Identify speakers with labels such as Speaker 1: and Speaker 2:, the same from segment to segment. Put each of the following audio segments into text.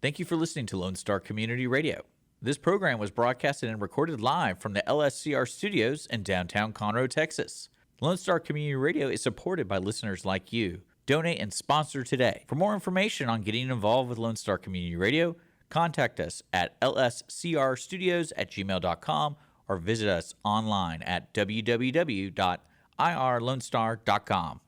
Speaker 1: Thank you for listening to Lone Star Community Radio. This program was broadcasted and recorded live from the LSCR studios in downtown Conroe, Texas. Lone Star Community Radio is supported by listeners like you. Donate and sponsor today. For more information on getting involved with Lone Star Community Radio, contact us at lscrstudios@gmail.com or visit us online at www.irlonestar.com.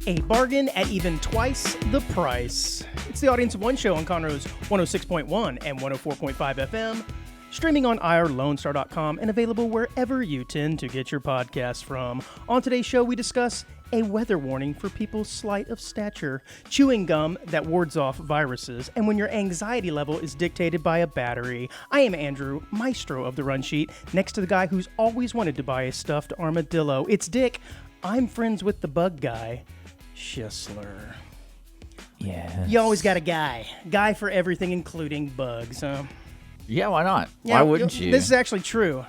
Speaker 2: A bargain at even twice the price. It's the Audience of One show on Conroe's 106.1 and 104.5 FM, streaming on irlonestar.com and available wherever you tend to get your podcasts from. On today's show, we discuss a weather warning for people slight of stature, chewing gum that wards off viruses, and when your anxiety level is dictated by a battery. I am Andrew, maestro of the run sheet, next to the guy who's always wanted to buy a stuffed armadillo. It's Dick. I'm friends with the bug guy, Schisler.
Speaker 1: Yes.
Speaker 2: You always got a guy. Guy for everything, including bugs, huh?
Speaker 1: Yeah, why not?
Speaker 2: Yeah,
Speaker 1: why wouldn't you?
Speaker 2: This is actually true.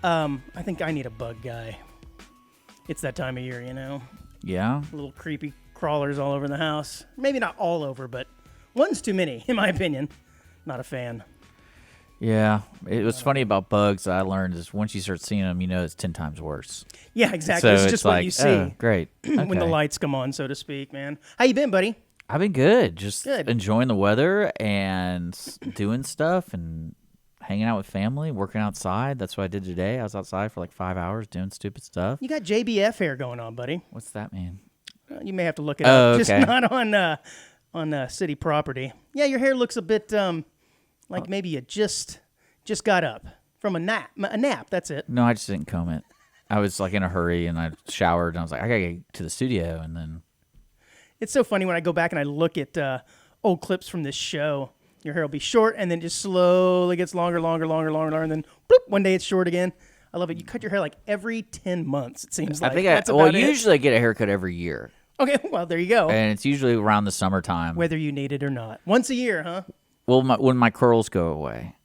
Speaker 2: I think I need a bug guy. It's that time of year, you know?
Speaker 1: Yeah?
Speaker 2: Little creepy crawlers all over the house. Maybe not all over, but one's too many, in my opinion. Not a fan.
Speaker 1: Yeah. It was funny about bugs that I learned is once you start seeing them, you know it's 10 times worse.
Speaker 2: Yeah, exactly.
Speaker 1: So
Speaker 2: it's just what you see.
Speaker 1: Oh, great.
Speaker 2: When the
Speaker 1: Okay.
Speaker 2: lights come on, so to speak, man. How you been, buddy?
Speaker 1: I've been good. Just
Speaker 2: Good.
Speaker 1: enjoying the weather and doing stuff and hanging out with family, working outside. That's what I did today. I was outside for like 5 hours doing stupid stuff.
Speaker 2: You got JBF hair going on, buddy.
Speaker 1: What's that mean?
Speaker 2: You may have to look it
Speaker 1: Oh,
Speaker 2: up.
Speaker 1: okay.
Speaker 2: Just not on city property. Yeah, your hair looks a bit like maybe you just got up from a nap. That's it.
Speaker 1: No, I just didn't comb it. I was like in a hurry and I showered and I was like, I gotta get to the studio. And then
Speaker 2: It's so funny when I go back and I look at old clips from this show. Your hair will be short and then just slowly gets longer, and then bloop, one day it's short again. I love it. You cut your hair like every 10 months, it seems like.
Speaker 1: I think
Speaker 2: That's about it.
Speaker 1: usually I get a haircut every year.
Speaker 2: Okay, well, there you go.
Speaker 1: And it's usually around the summertime.
Speaker 2: Whether you need it or not. Once a year, huh?
Speaker 1: Well, when my curls go away.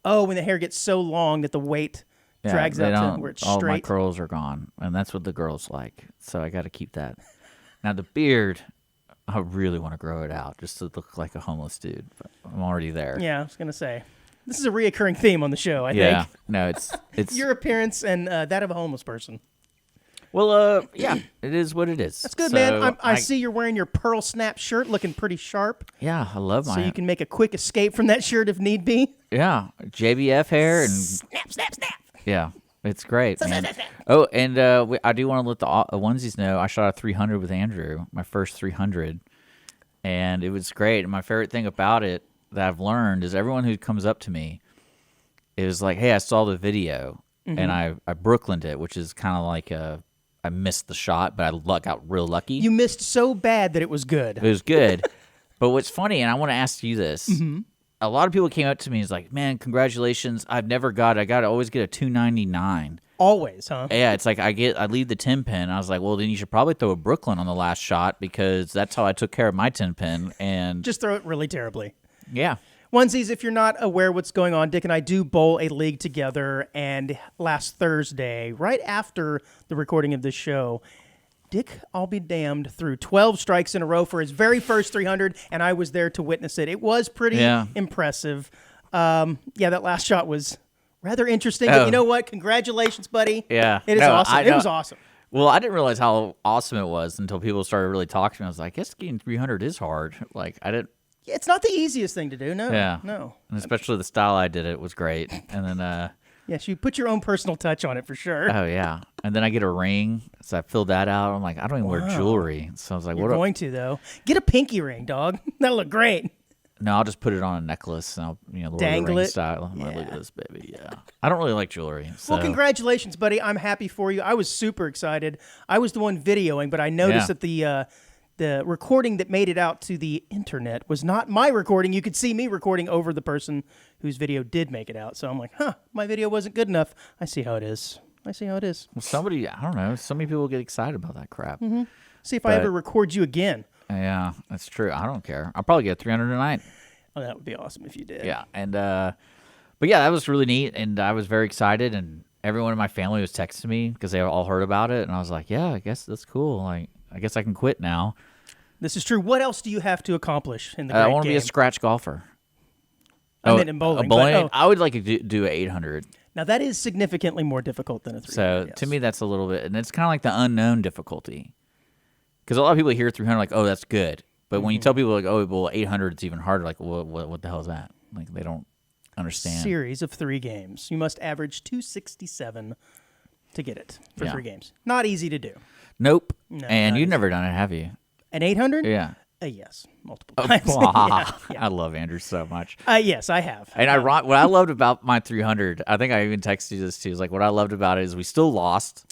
Speaker 2: Oh, when the hair gets so long that the weight drags
Speaker 1: they
Speaker 2: out to
Speaker 1: don't-
Speaker 2: where it's
Speaker 1: all my
Speaker 2: straight.
Speaker 1: curls are gone, and that's what the girls like. So I got to keep that. Now the beard, I really want to grow it out just to look like a homeless dude. But I'm already there.
Speaker 2: Yeah, I was going to say. This is a reoccurring theme on the show, I
Speaker 1: Yeah.
Speaker 2: think.
Speaker 1: No, it's
Speaker 2: Your appearance and that of a homeless person.
Speaker 1: well, yeah, it is what it is.
Speaker 2: That's good,
Speaker 1: So
Speaker 2: man. I see you're wearing your pearl snap shirt looking pretty sharp.
Speaker 1: Yeah, I love
Speaker 2: So
Speaker 1: my
Speaker 2: you can make a quick escape from that shirt if need be.
Speaker 1: JBF hair and
Speaker 2: Snap, snap, snap.
Speaker 1: yeah, it's great, man. Oh, and I do want to let the onesies know I shot a 300 with Andrew, my first 300, and it was great. And my favorite thing about it that I've learned is everyone who comes up to me is like, "Hey, I saw the video, and I Brooklyned it," which is kind of like I missed the shot, but I got real lucky.
Speaker 2: You missed so bad that it was good.
Speaker 1: It was good. But what's funny, and I want to ask you this. A lot of people came up to me and was like, man, congratulations. I always get a 299.
Speaker 2: Always, huh?
Speaker 1: Yeah, it's like I leave the 10 pin. I was like, well, then you should probably throw a Brooklyn on the last shot because that's how I took care of my 10 pin. And
Speaker 2: Just throw it really terribly.
Speaker 1: yeah.
Speaker 2: Onesies, if you're not aware what's going on, Dick and I do bowl a league together, and last Thursday, right after the recording of this show, Dick, I'll be damned, threw 12 strikes in a row for his very first 300, and I was there to witness it. It was pretty impressive. That last shot was rather interesting, but you know what? Congratulations, buddy.
Speaker 1: Yeah.
Speaker 2: It is awesome. It was awesome.
Speaker 1: Well, I didn't realize how awesome it was until people started really talking to me. I was like, I guess getting 300 is hard. Like, I didn't.
Speaker 2: It's not the easiest thing to do, no.
Speaker 1: Yeah.
Speaker 2: No.
Speaker 1: And especially the style I did it was great. And then,
Speaker 2: Yes, you put your own personal touch on it for sure.
Speaker 1: oh, yeah. And then I get a ring. So I filled that out. I'm like, I don't even wear jewelry. So I was like,
Speaker 2: You're
Speaker 1: what?
Speaker 2: going to, though. Get a pinky ring, dog. That'll look great.
Speaker 1: No, I'll just put it on a necklace and I'll, Lord of the
Speaker 2: Dangle
Speaker 1: Rings
Speaker 2: it?
Speaker 1: style. I'm like,
Speaker 2: Yeah.
Speaker 1: look at this, baby. Yeah. I don't really like jewelry. So.
Speaker 2: Well, congratulations, buddy. I'm happy for you. I was super excited. I was the one videoing, but I noticed that the recording that made it out to the internet was not my recording. You could see me recording over the person whose video did make it out. So I'm like, my video wasn't good enough. I see how it is.
Speaker 1: Well, somebody, I don't know. So many people get excited about that crap.
Speaker 2: See if I ever record you again.
Speaker 1: Yeah, that's true. I don't care. I'll probably get 300 tonight.
Speaker 2: Oh, that would be awesome if you did.
Speaker 1: Yeah, and but yeah, that was really neat, and I was very excited, and everyone in my family was texting me because they all heard about it, and I was like, yeah, I guess that's cool. Like, I guess I can quit now.
Speaker 2: This is true. What else do you have to accomplish in the great
Speaker 1: I want to
Speaker 2: game?
Speaker 1: be a scratch golfer.
Speaker 2: I meant in bowling.
Speaker 1: Bowling? I would like to do an 800.
Speaker 2: Now, that is significantly more difficult than a 300.
Speaker 1: So, to me, that's a little bit, and it's kind of like the unknown difficulty. Because a lot of people hear 300 like, oh, that's good. But when you tell people, like, oh, well, 800 is even harder, like, what the hell is that? Like, they don't understand.
Speaker 2: Series of 3 games. You must average 267 to get it for 3 games. Not easy to do.
Speaker 1: Nope.
Speaker 2: No,
Speaker 1: and you've never done it, have you?
Speaker 2: An 800?
Speaker 1: Yeah.
Speaker 2: Yes, multiple times.
Speaker 1: I love Andrew so much.
Speaker 2: Yes, I have.
Speaker 1: And what I loved about my 300, I think I even texted you this too, is like what I loved about it is we still lost.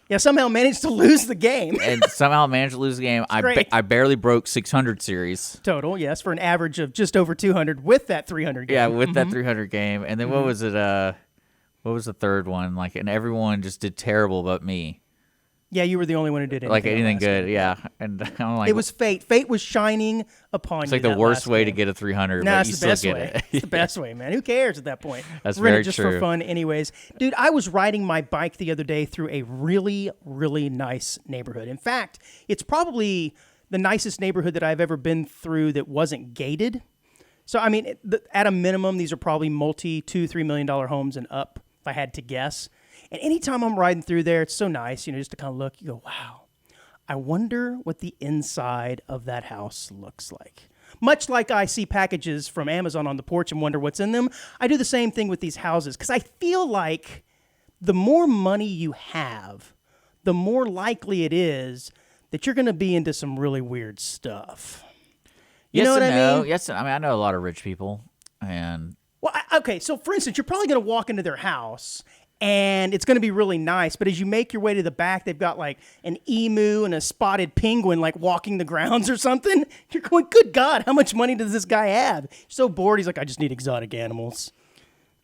Speaker 2: Yeah, somehow managed to lose the game.
Speaker 1: And somehow managed to lose the game. I barely broke 600 series.
Speaker 2: Total, yes, for an average of just over 200 with that 300 game.
Speaker 1: Yeah, with that 300 game. And then what was it? What was the third one? Like, and everyone just did terrible but me.
Speaker 2: Yeah, you were the only one who did anything
Speaker 1: good. Yeah, and I'm like,
Speaker 2: it was fate. Fate was shining upon you.
Speaker 1: It's like the worst way to get a 300, but you still get it.
Speaker 2: It's the best way, man. Who cares at that point?
Speaker 1: That's
Speaker 2: We're in
Speaker 1: very
Speaker 2: it just
Speaker 1: true.
Speaker 2: for fun, anyways. Dude, I was riding my bike the other day through a really, really nice neighborhood. In fact, it's probably the nicest neighborhood that I've ever been through that wasn't gated. So, I mean, at a minimum, these are probably $2-3 million homes and up, if I had to guess. And anytime I'm riding through there, it's so nice, just to kind of look, you go, wow, I wonder what the inside of that house looks like. Much like I see packages from Amazon on the porch and wonder what's in them, I do the same thing with these houses because I feel like the more money you have, the more likely it is that you're going to be into some really weird stuff. You know what I mean?
Speaker 1: Yes, I mean, I know a lot of rich people. And
Speaker 2: well, okay, so for instance, you're probably going to walk into their house and it's going to be really nice. But as you make your way to the back, they've got like an emu and a spotted penguin like walking the grounds or something. You're going, good God, how much money does this guy have? You're so bored. He's like, I just need exotic animals.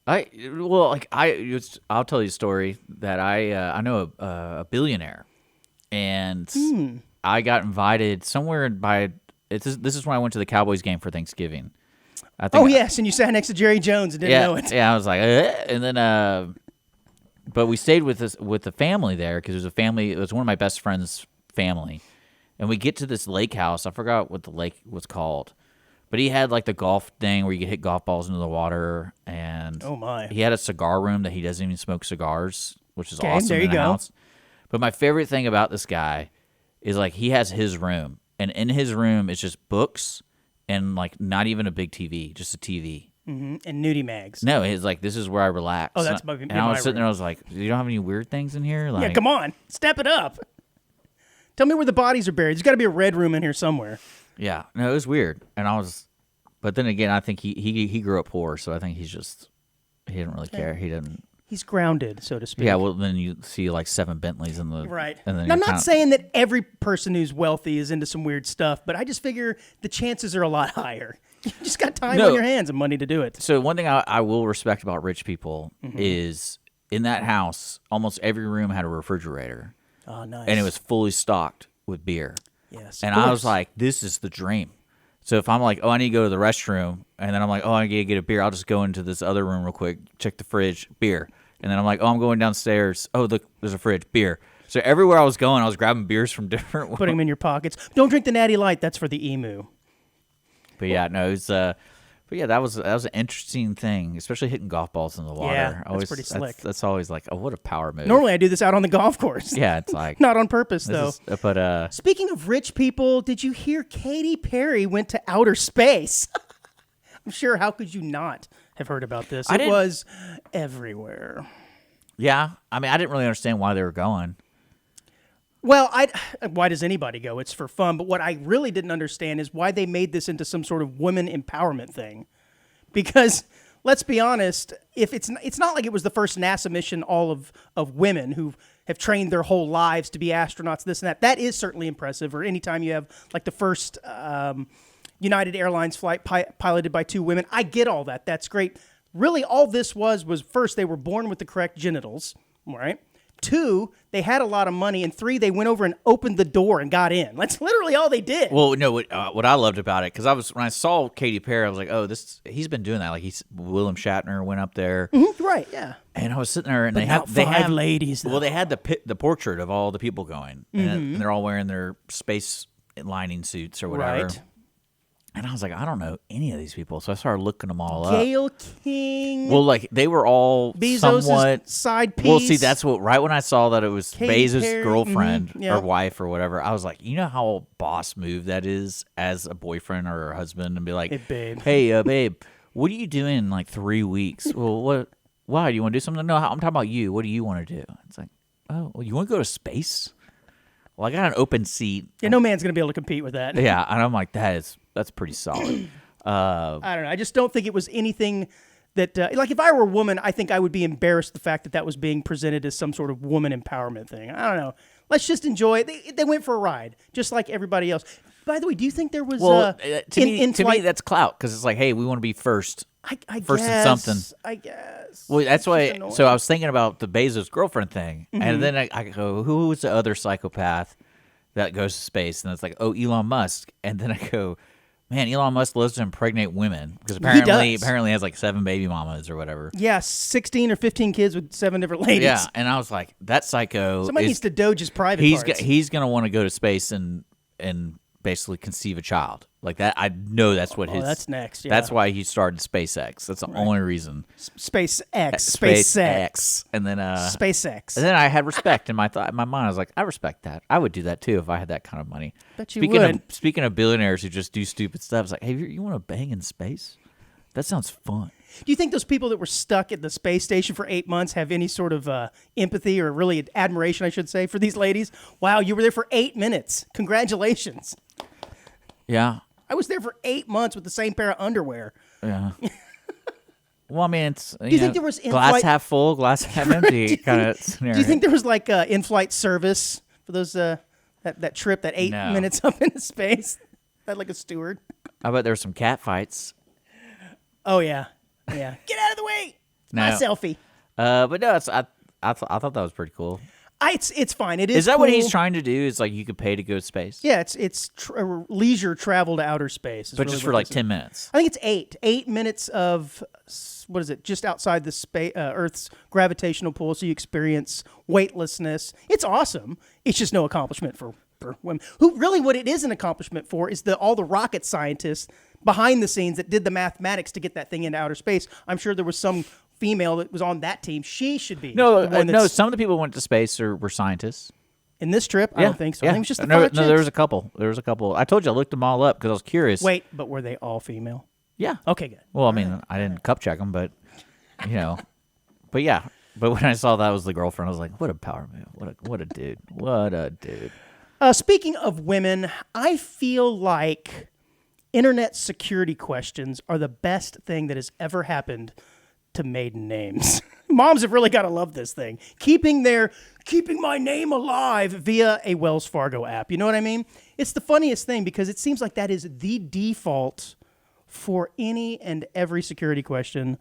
Speaker 1: I'll tell you a story that I know a billionaire, and I got invited somewhere this is when I went to the Cowboys game for Thanksgiving.
Speaker 2: Yes, and you sat next to Jerry Jones and didn't know it.
Speaker 1: Yeah, I was like, and then but we stayed with the family there because it was one of my best friend's family, and we get to this lake house. I forgot what the lake was called, but he had like the golf thing where you could hit golf balls into the water, and
Speaker 2: oh my,
Speaker 1: he had a cigar room that he doesn't even smoke cigars, which is
Speaker 2: okay,
Speaker 1: awesome.
Speaker 2: There you go.
Speaker 1: House. But my favorite thing about this guy is like he has his room, and in his room is just books and like not even a big TV, just a TV.
Speaker 2: Mm-hmm. And nudie mags.
Speaker 1: No, it's like, this is where I relax.
Speaker 2: Oh, that's
Speaker 1: and I was sitting there, I was like, you don't have any weird things in here? Like,
Speaker 2: yeah, come on. Step it up. Tell me where the bodies are buried. There's got to be a red room in here somewhere.
Speaker 1: Yeah. No, it was weird. And but then again, I think he grew up poor, so I think he didn't really care. He didn't.
Speaker 2: He's grounded, so to speak.
Speaker 1: Yeah, well, then you see like 7 Bentleys in the...
Speaker 2: Right.
Speaker 1: And then
Speaker 2: now, I'm not saying that every person who's wealthy is into some weird stuff, but I just figure the chances are a lot higher. You just got time on your hands and money to do it.
Speaker 1: So one thing I will respect about rich people is in that house, almost every room had a refrigerator.
Speaker 2: Oh, nice.
Speaker 1: And it was fully stocked with beer.
Speaker 2: Yes.
Speaker 1: And I was like, this is the dream. So if I'm like, oh, I need to go to the restroom, and then I'm like, oh, I need to get a beer, I'll just go into this other room real quick, check the fridge, beer. And then I'm like, oh, I'm going downstairs. Oh, look, there's a fridge, beer. So everywhere I was going, I was grabbing beers from different ones.
Speaker 2: Putting them in your pockets. Don't drink the Natty Light. That's for the emu.
Speaker 1: But yeah, no, it's but yeah, that was an interesting thing, especially hitting golf balls in the water.
Speaker 2: Yeah, that's pretty slick.
Speaker 1: That's always like, oh, what a power move.
Speaker 2: Normally, I do this out on the golf course.
Speaker 1: Yeah, it's like
Speaker 2: not on purpose though.
Speaker 1: But
Speaker 2: speaking of rich people, did you hear Katy Perry went to outer space? I'm sure. How could you not have heard about this? It was everywhere.
Speaker 1: Yeah, I mean, I didn't really understand why they were going.
Speaker 2: Well, why does anybody go? It's for fun. But what I really didn't understand is why they made this into some sort of women empowerment thing. Because let's be honest, if it's not like it was the first NASA mission all of women who have trained their whole lives to be astronauts, this and that. That is certainly impressive. Or anytime you have like the first United Airlines flight piloted by 2 women. I get all that. That's great. Really, all this was first they were born with the correct genitals, right? 2, they had a lot of money, and 3, they went over and opened the door and got in. That's literally all they did.
Speaker 1: Well, no, what I loved about it, because when I saw Katy Perry, I was like, oh, he's been doing that. Like William Shatner went up there,
Speaker 2: right? Yeah.
Speaker 1: And I was sitting there, and they
Speaker 2: have ladies. Though.
Speaker 1: Well, they had the portrait of all the people going, and they're all wearing their space lining suits or whatever.
Speaker 2: Right.
Speaker 1: And I was like, I don't know any of these people, so I started looking them all up.
Speaker 2: Gale King.
Speaker 1: Well, like they were all
Speaker 2: Bezos'
Speaker 1: somewhat
Speaker 2: side piece.
Speaker 1: Well, see, that's what. Right when I saw that it was
Speaker 2: Katy
Speaker 1: Bezos'
Speaker 2: Perry,
Speaker 1: girlfriend
Speaker 2: yeah.
Speaker 1: or wife or whatever, I was like, you know how boss move that is as a boyfriend or a husband, and be like,
Speaker 2: hey, babe.
Speaker 1: Hey, babe, what are you doing in like 3 weeks? Well, what? Why do you want to do something? No, I'm talking about you. What do you want to do? It's like, oh, well, you want to go to space? Well, I got an open seat.
Speaker 2: Yeah, no man's gonna be able to compete with that.
Speaker 1: Yeah, and I'm like, that's pretty solid.
Speaker 2: I don't know. I just don't think it was anything that, like, if I were a woman, I think I would be embarrassed the fact that was being presented as some sort of woman empowerment thing. I don't know. Let's just enjoy it. They went for a ride, just like everybody else. By the way, do you think there was
Speaker 1: to me that's clout, because it's like, hey, we want to be first.
Speaker 2: I
Speaker 1: first
Speaker 2: guess,
Speaker 1: in something.
Speaker 2: I guess.
Speaker 1: Well, that's why. So I was thinking about the Bezos girlfriend thing, and then I go, who was the other psychopath that goes to space? And it's like, oh, Elon Musk. And then I go, man, Elon Musk loves to impregnate women, because apparently has like 7 baby mamas or whatever.
Speaker 2: Yeah, 16 or 15 kids with 7 different ladies.
Speaker 1: Yeah, and I was like, that psycho.
Speaker 2: Somebody needs to doge his private parts.
Speaker 1: He's gonna want to go to space and basically conceive a child like that. I know that's what his.
Speaker 2: That's next. Yeah.
Speaker 1: That's why he started SpaceX. That's the only reason.
Speaker 2: SpaceX,
Speaker 1: and then
Speaker 2: SpaceX.
Speaker 1: And then I had respect in my mind. I was like, I respect that. I would do that too if I had that kind of money.
Speaker 2: Bet you would.
Speaker 1: Speaking of billionaires who just do stupid stuff, it's like, hey, you want to bang in space? That sounds fun.
Speaker 2: Do you think those people that were stuck at the space station for 8 months have any sort of empathy or really admiration, I should say, for these ladies? Wow, you were there for 8 minutes. Congratulations.
Speaker 1: Yeah.
Speaker 2: I was there for 8 months with the same pair of underwear.
Speaker 1: Yeah. Well, I mean, it's
Speaker 2: do you think there was
Speaker 1: glass half full, glass half empty kind of scenario?
Speaker 2: Do you think there was like in-flight service for those that trip, that 8 minutes up into space? That like a steward?
Speaker 1: I bet there were some cat fights.
Speaker 2: Oh yeah. Yeah. Get out of the way. My selfie.
Speaker 1: But no, I thought that was pretty cool.
Speaker 2: It's fine. It is.
Speaker 1: Is that
Speaker 2: cool.
Speaker 1: what he's trying to do? Is like you could pay to go to space?
Speaker 2: Yeah, it's leisure travel to outer space.
Speaker 1: But really just for like 10 minutes.
Speaker 2: I think it's 8. 8 minutes of, what is it? Just outside the Earth's gravitational pull, so you experience weightlessness. It's awesome. It's just no accomplishment for women. Who really, what it is an accomplishment for is all the rocket scientists behind the scenes that did the mathematics to get that thing into outer space. I'm sure there was some female that was on that team. She should be.
Speaker 1: No. Some of the people who went to space were scientists.
Speaker 2: In this trip, I don't think so.
Speaker 1: Yeah.
Speaker 2: I think it was just the
Speaker 1: no.
Speaker 2: chicks.
Speaker 1: There was a couple. I told you I looked them all up because I was curious.
Speaker 2: Wait, but were they all female?
Speaker 1: Yeah.
Speaker 2: Okay, good.
Speaker 1: Well, I mean, I didn't cup check them, but but yeah. But when I saw that was the girlfriend, I was like, what a power move! What a dude! What a dude!
Speaker 2: Speaking of women, I feel like internet security questions are the best thing that has ever happened to maiden names. Moms have really got to love this thing. Keeping my name alive via a Wells Fargo app. You know what I mean? It's the funniest thing because it seems like that is the default for any and every security question.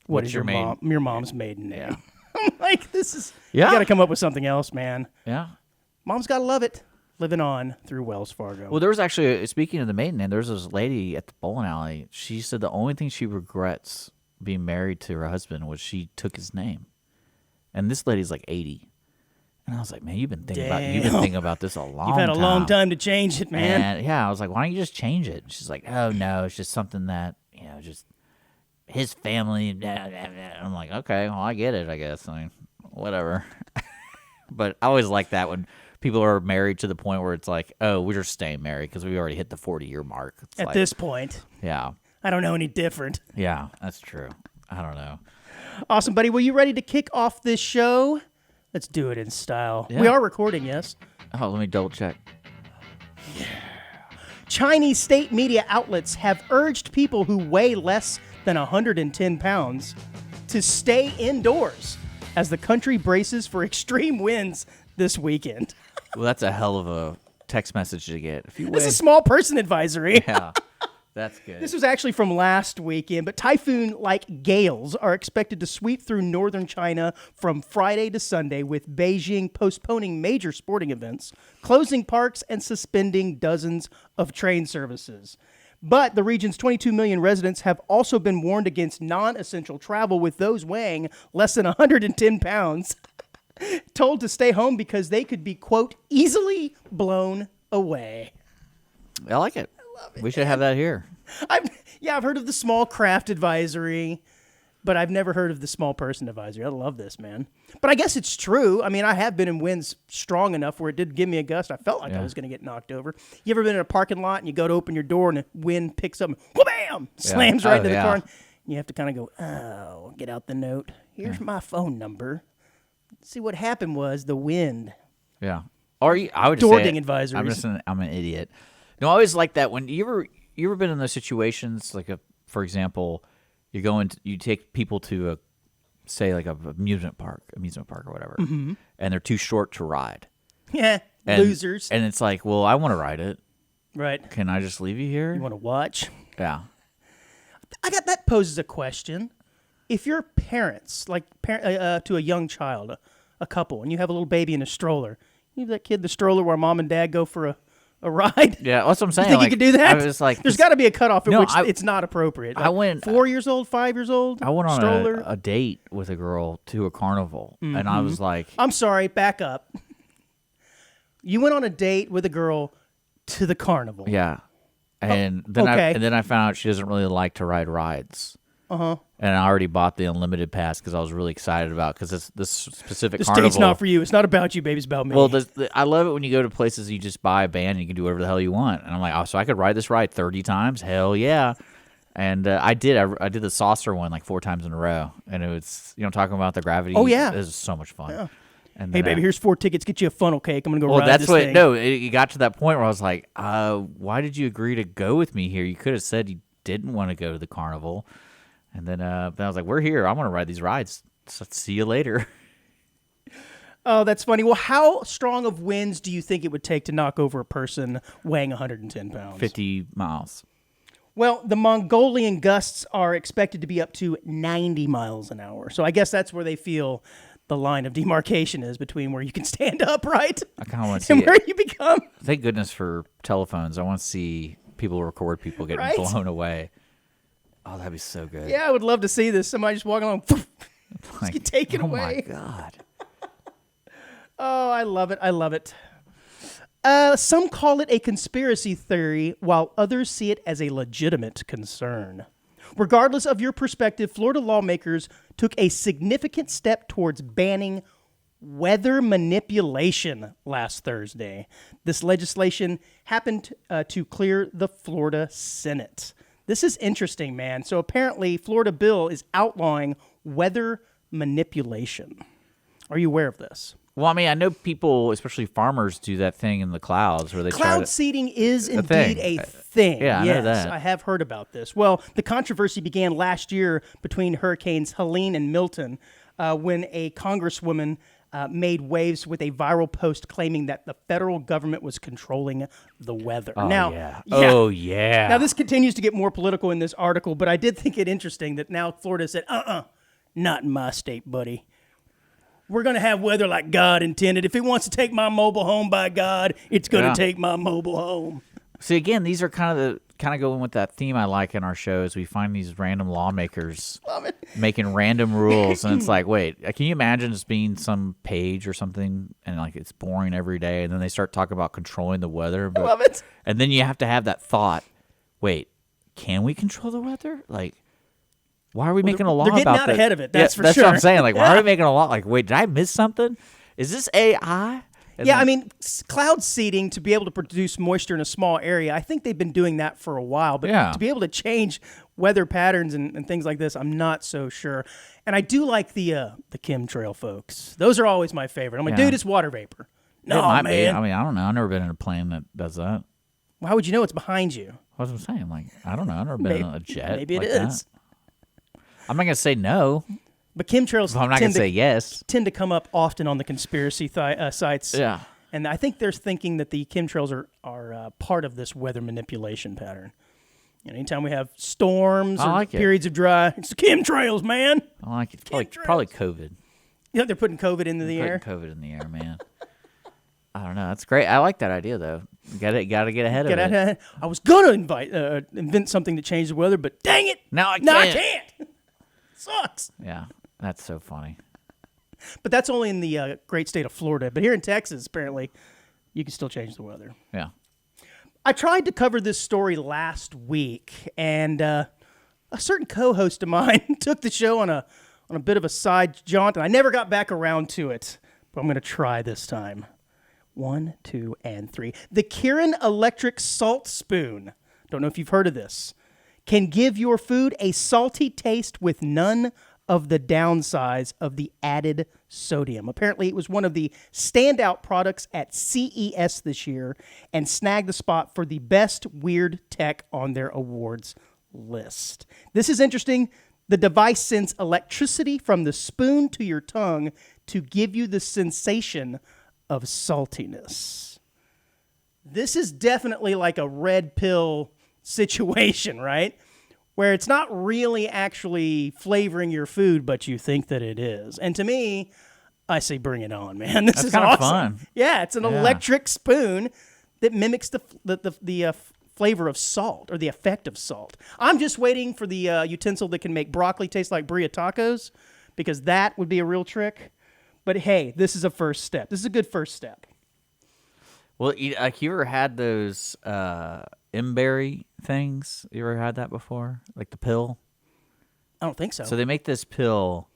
Speaker 2: What is your mom's maiden name? Yeah. I'm like, this is, you got to come up with something else, man.
Speaker 1: Yeah.
Speaker 2: Mom's got to love it. Living on through Wells Fargo.
Speaker 1: Well, there was actually, speaking of the maiden name, there was this lady at the bowling alley. She said the only thing she regrets being married to her husband was she took his name. And this lady's like 80. And I was like, man, you've been thinking about this a long time.
Speaker 2: You've had a long time to change it, man.
Speaker 1: And yeah, I was like, why don't you just change it? She's like, oh no, it's just something that, just his family. I'm like, okay, well, I get it, I guess. I mean, whatever. But I always like that when people are married to the point where it's like, oh, we're just staying married because we already hit the 40-year mark. It's
Speaker 2: At this point.
Speaker 1: Yeah.
Speaker 2: I don't know any different.
Speaker 1: Yeah, that's true. I don't know.
Speaker 2: Awesome, buddy. Well, you ready to kick off this show? Let's do it in style.
Speaker 1: Yeah.
Speaker 2: We are recording, yes?
Speaker 1: Oh, let me double check.
Speaker 2: Yeah. Chinese state media outlets have urged people who weigh less than 110 pounds to stay indoors as the country braces for extreme winds this weekend.
Speaker 1: Well, that's a hell of a text message to get.
Speaker 2: It's a small person advisory.
Speaker 1: Yeah. That's good.
Speaker 2: This was actually from last weekend, but typhoon-like gales are expected to sweep through northern China from Friday to Sunday, with Beijing postponing major sporting events, closing parks, and suspending dozens of train services. But the region's 22 million residents have also been warned against non-essential travel, with those weighing less than 110 pounds told to stay home because they could be, quote, easily blown away.
Speaker 1: I like it. We should have that here.
Speaker 2: I've heard of the small craft advisory, but I've never heard of the small person advisory. I love this, man. But I guess it's true. I mean, I have been in winds strong enough where it did give me a gust. I felt like I was going to get knocked over. You ever been in a parking lot and you go to open your door and the wind picks up and wha-bam, slams right into the car. And you have to kind of go, oh, get out the note. Here's my phone number. See, what happened was the wind.
Speaker 1: Yeah. Or I would
Speaker 2: Door
Speaker 1: say
Speaker 2: ding advisories.
Speaker 1: I'm an idiot. No, I always like that when you ever been in those situations, like for example, you take people to say like a amusement park or whatever, and they're too short to ride.
Speaker 2: Yeah, losers.
Speaker 1: And it's like, well, I want to ride it.
Speaker 2: Right.
Speaker 1: Can I just leave you here?
Speaker 2: You want to watch?
Speaker 1: Yeah.
Speaker 2: That poses a question. If you're parents, to a young child, a couple, and you have a little baby in a stroller, you give that kid the stroller where mom and dad go for a ride?
Speaker 1: Yeah, that's what I'm saying.
Speaker 2: You think you could do that?
Speaker 1: I was like,
Speaker 2: there's got to be a cutoff at which it's not appropriate. Like
Speaker 1: I went
Speaker 2: 4 years old, 5 years old.
Speaker 1: I went on
Speaker 2: stroller.
Speaker 1: a date with a girl to a carnival, and I was like,
Speaker 2: I'm sorry, back up. You went on a date with a girl to the carnival.
Speaker 1: yeah, and then I found out she doesn't really like to ride rides. And I already bought the unlimited pass because I was really excited about this specific carnival.
Speaker 2: This date's not for you. It's not about you, baby. It's about me.
Speaker 1: Well, I love it when you go to places you just buy a band and you can do whatever the hell you want. And I'm like, oh, so I could ride this ride 30 times? Hell yeah. And I did. I did the saucer one like 4 times in a row. And it was, talking about the gravity.
Speaker 2: Oh, yeah.
Speaker 1: It was so much fun. Yeah. And
Speaker 2: hey, baby, here's 4 tickets. Get you a funnel cake. I'm going to go ride this thing.
Speaker 1: No, it got to that point where I was like, why did you agree to go with me here? You could have said you didn't want to go to the carnival. And then I was like, we're here. I want to ride these rides. So see you later.
Speaker 2: Oh, that's funny. Well, how strong of winds do you think it would take to knock over a person weighing 110 pounds?
Speaker 1: 50 miles.
Speaker 2: Well, the Mongolian gusts are expected to be up to 90 miles an hour. So I guess that's where they feel the line of demarcation is between where you can stand upright
Speaker 1: I kind of want to see
Speaker 2: and where you become.
Speaker 1: Thank goodness for telephones. I want to see people record people getting blown away. Oh, that'd be so good.
Speaker 2: Yeah, I would love to see this. Somebody just walking along, just get taken away.
Speaker 1: Oh, my God.
Speaker 2: Oh, I love it. I love it. Some call it a conspiracy theory, while others see it as a legitimate concern. Regardless of your perspective, Florida lawmakers took a significant step towards banning weather manipulation last Thursday. This legislation happened to clear the Florida Senate. This is interesting, man. So apparently, Florida bill is outlawing weather manipulation. Are you aware of this?
Speaker 1: Well, I mean, I know people, especially farmers, do that thing in the clouds where they
Speaker 2: cloud seeding is indeed a thing.
Speaker 1: Yeah, I know that.
Speaker 2: I have heard about this. Well, the controversy began last year between hurricanes Helene and Milton when a congresswoman made waves with a viral post claiming that the federal government was controlling the weather.
Speaker 1: Oh,
Speaker 2: now,
Speaker 1: yeah. Oh, yeah.
Speaker 2: Now, this continues to get more political in this article, but I did think it interesting that now Florida said, not in my state, buddy. We're going to have weather like God intended. If it wants to take my mobile home, by God, it's going to take my mobile home.
Speaker 1: See, again, these are kind of going with that theme I like in our shows. We find these random lawmakers making random rules, and it's like, wait, can you imagine just being some page or something, and like it's boring every day, and then they start talking about controlling the weather.
Speaker 2: I love it.
Speaker 1: And then you have to have that thought, wait, can we control the weather? Like, why are we making a law about that?
Speaker 2: They're getting out ahead of it, that's for
Speaker 1: that's
Speaker 2: sure.
Speaker 1: That's what I'm saying. Like, why are we making a law? Like, wait, did I miss something? Is this AI?
Speaker 2: I mean, cloud seeding to be able to produce moisture in a small area, I think they've been doing that for a while. But to be able to change weather patterns and things like this, I'm not so sure. And I do like the chemtrail folks. Those are always my favorite. I'm like, dude, it's water vapor. No, man.
Speaker 1: Be. I mean, I don't know. I've never been in a plane that does that.
Speaker 2: How would you know it's behind you?
Speaker 1: What was I saying? Like, I don't know. I've never been in a jet.
Speaker 2: Maybe it
Speaker 1: like
Speaker 2: is.
Speaker 1: That. I'm not going to say no.
Speaker 2: But chemtrails
Speaker 1: I'm not going to say yes.
Speaker 2: Tend to come up often on the conspiracy sites.
Speaker 1: Yeah.
Speaker 2: And I think they're thinking that the chemtrails are part of this weather manipulation pattern. Anytime we have storms
Speaker 1: I
Speaker 2: or
Speaker 1: like it.
Speaker 2: periods of dry, it's the chemtrails, man.
Speaker 1: I like it. Probably COVID.
Speaker 2: You know, they're putting COVID into the air.
Speaker 1: Putting COVID in the air, man. I don't know. That's great. I like that idea, though. Got to get ahead of it.
Speaker 2: I was gonna invent something to change the weather, but dang it!
Speaker 1: Now I
Speaker 2: I
Speaker 1: can't.
Speaker 2: can't. Sucks.
Speaker 1: Yeah, that's so funny.
Speaker 2: But that's only in the great state of Florida. But here in Texas, apparently, you can still change the weather.
Speaker 1: Yeah.
Speaker 2: I tried to cover this story last week, and a certain co-host of mine took the show on a bit of a side jaunt, and I never got back around to it. But I'm going to try this time. 1, 2, and 3. The Kirin Electric Salt Spoon. Don't know if you've heard of this. Can give your food a salty taste with none of the downsides of the added sodium. Apparently, it was one of the standout products at CES this year and snagged the spot for the best weird tech on their awards list. This is interesting. The device sends electricity from the spoon to your tongue to give you the sensation of saltiness. This is definitely like a red pill situation, right? Where it's not really actually flavoring your food, but you think that it is. And to me, I say bring it on, man. This is
Speaker 1: kind of
Speaker 2: awesome.
Speaker 1: fun.
Speaker 2: Yeah, it's an electric spoon that mimics the flavor of salt or the effect of salt. I'm just waiting for the utensil that can make broccoli taste like birria tacos, because that would be a real trick. But hey, this is a first step. This is a good first step.
Speaker 1: Well, you ever had those Mberry things? You ever had that before? Like the pill?
Speaker 2: I don't think so.
Speaker 1: So they make this pill,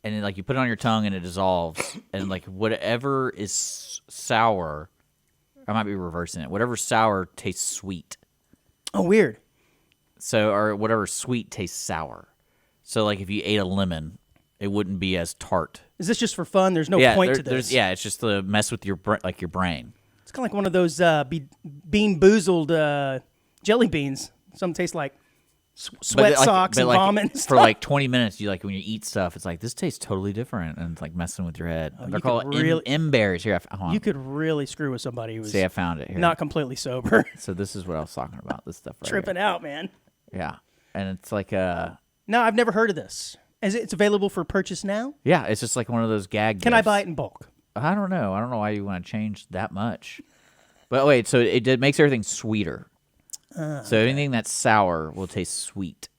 Speaker 1: and then, you put it on your tongue and it dissolves, and whatever is sour, I might be reversing it. Whatever sour tastes sweet.
Speaker 2: Oh, weird.
Speaker 1: So, or whatever sweet tastes sour. So, if you ate a lemon, it wouldn't be as tart.
Speaker 2: Is this just for fun? There's no point to this.
Speaker 1: It's just to mess with your your brain.
Speaker 2: It's kind of like one of those bean boozled jelly beans. Some taste like sweat socks and vomit and stuff.
Speaker 1: For 20 minutes, you when you eat stuff, it's this tastes totally different, and it's messing with your head. They're called M-berries. Here, hold on.
Speaker 2: You could really screw with somebody who's
Speaker 1: I found it here.
Speaker 2: Not completely sober.
Speaker 1: So this is what I was talking about. This stuff right
Speaker 2: Tripping
Speaker 1: here.
Speaker 2: out, man.
Speaker 1: Yeah, and it's
Speaker 2: No, I've never heard of this. It's available for purchase now?
Speaker 1: Yeah, it's just one of those gag
Speaker 2: Can
Speaker 1: gifts.
Speaker 2: I buy it in bulk?
Speaker 1: I don't know. I don't know why you want to change that much. But wait, so it makes everything sweeter. So anything that's sour will taste sweet.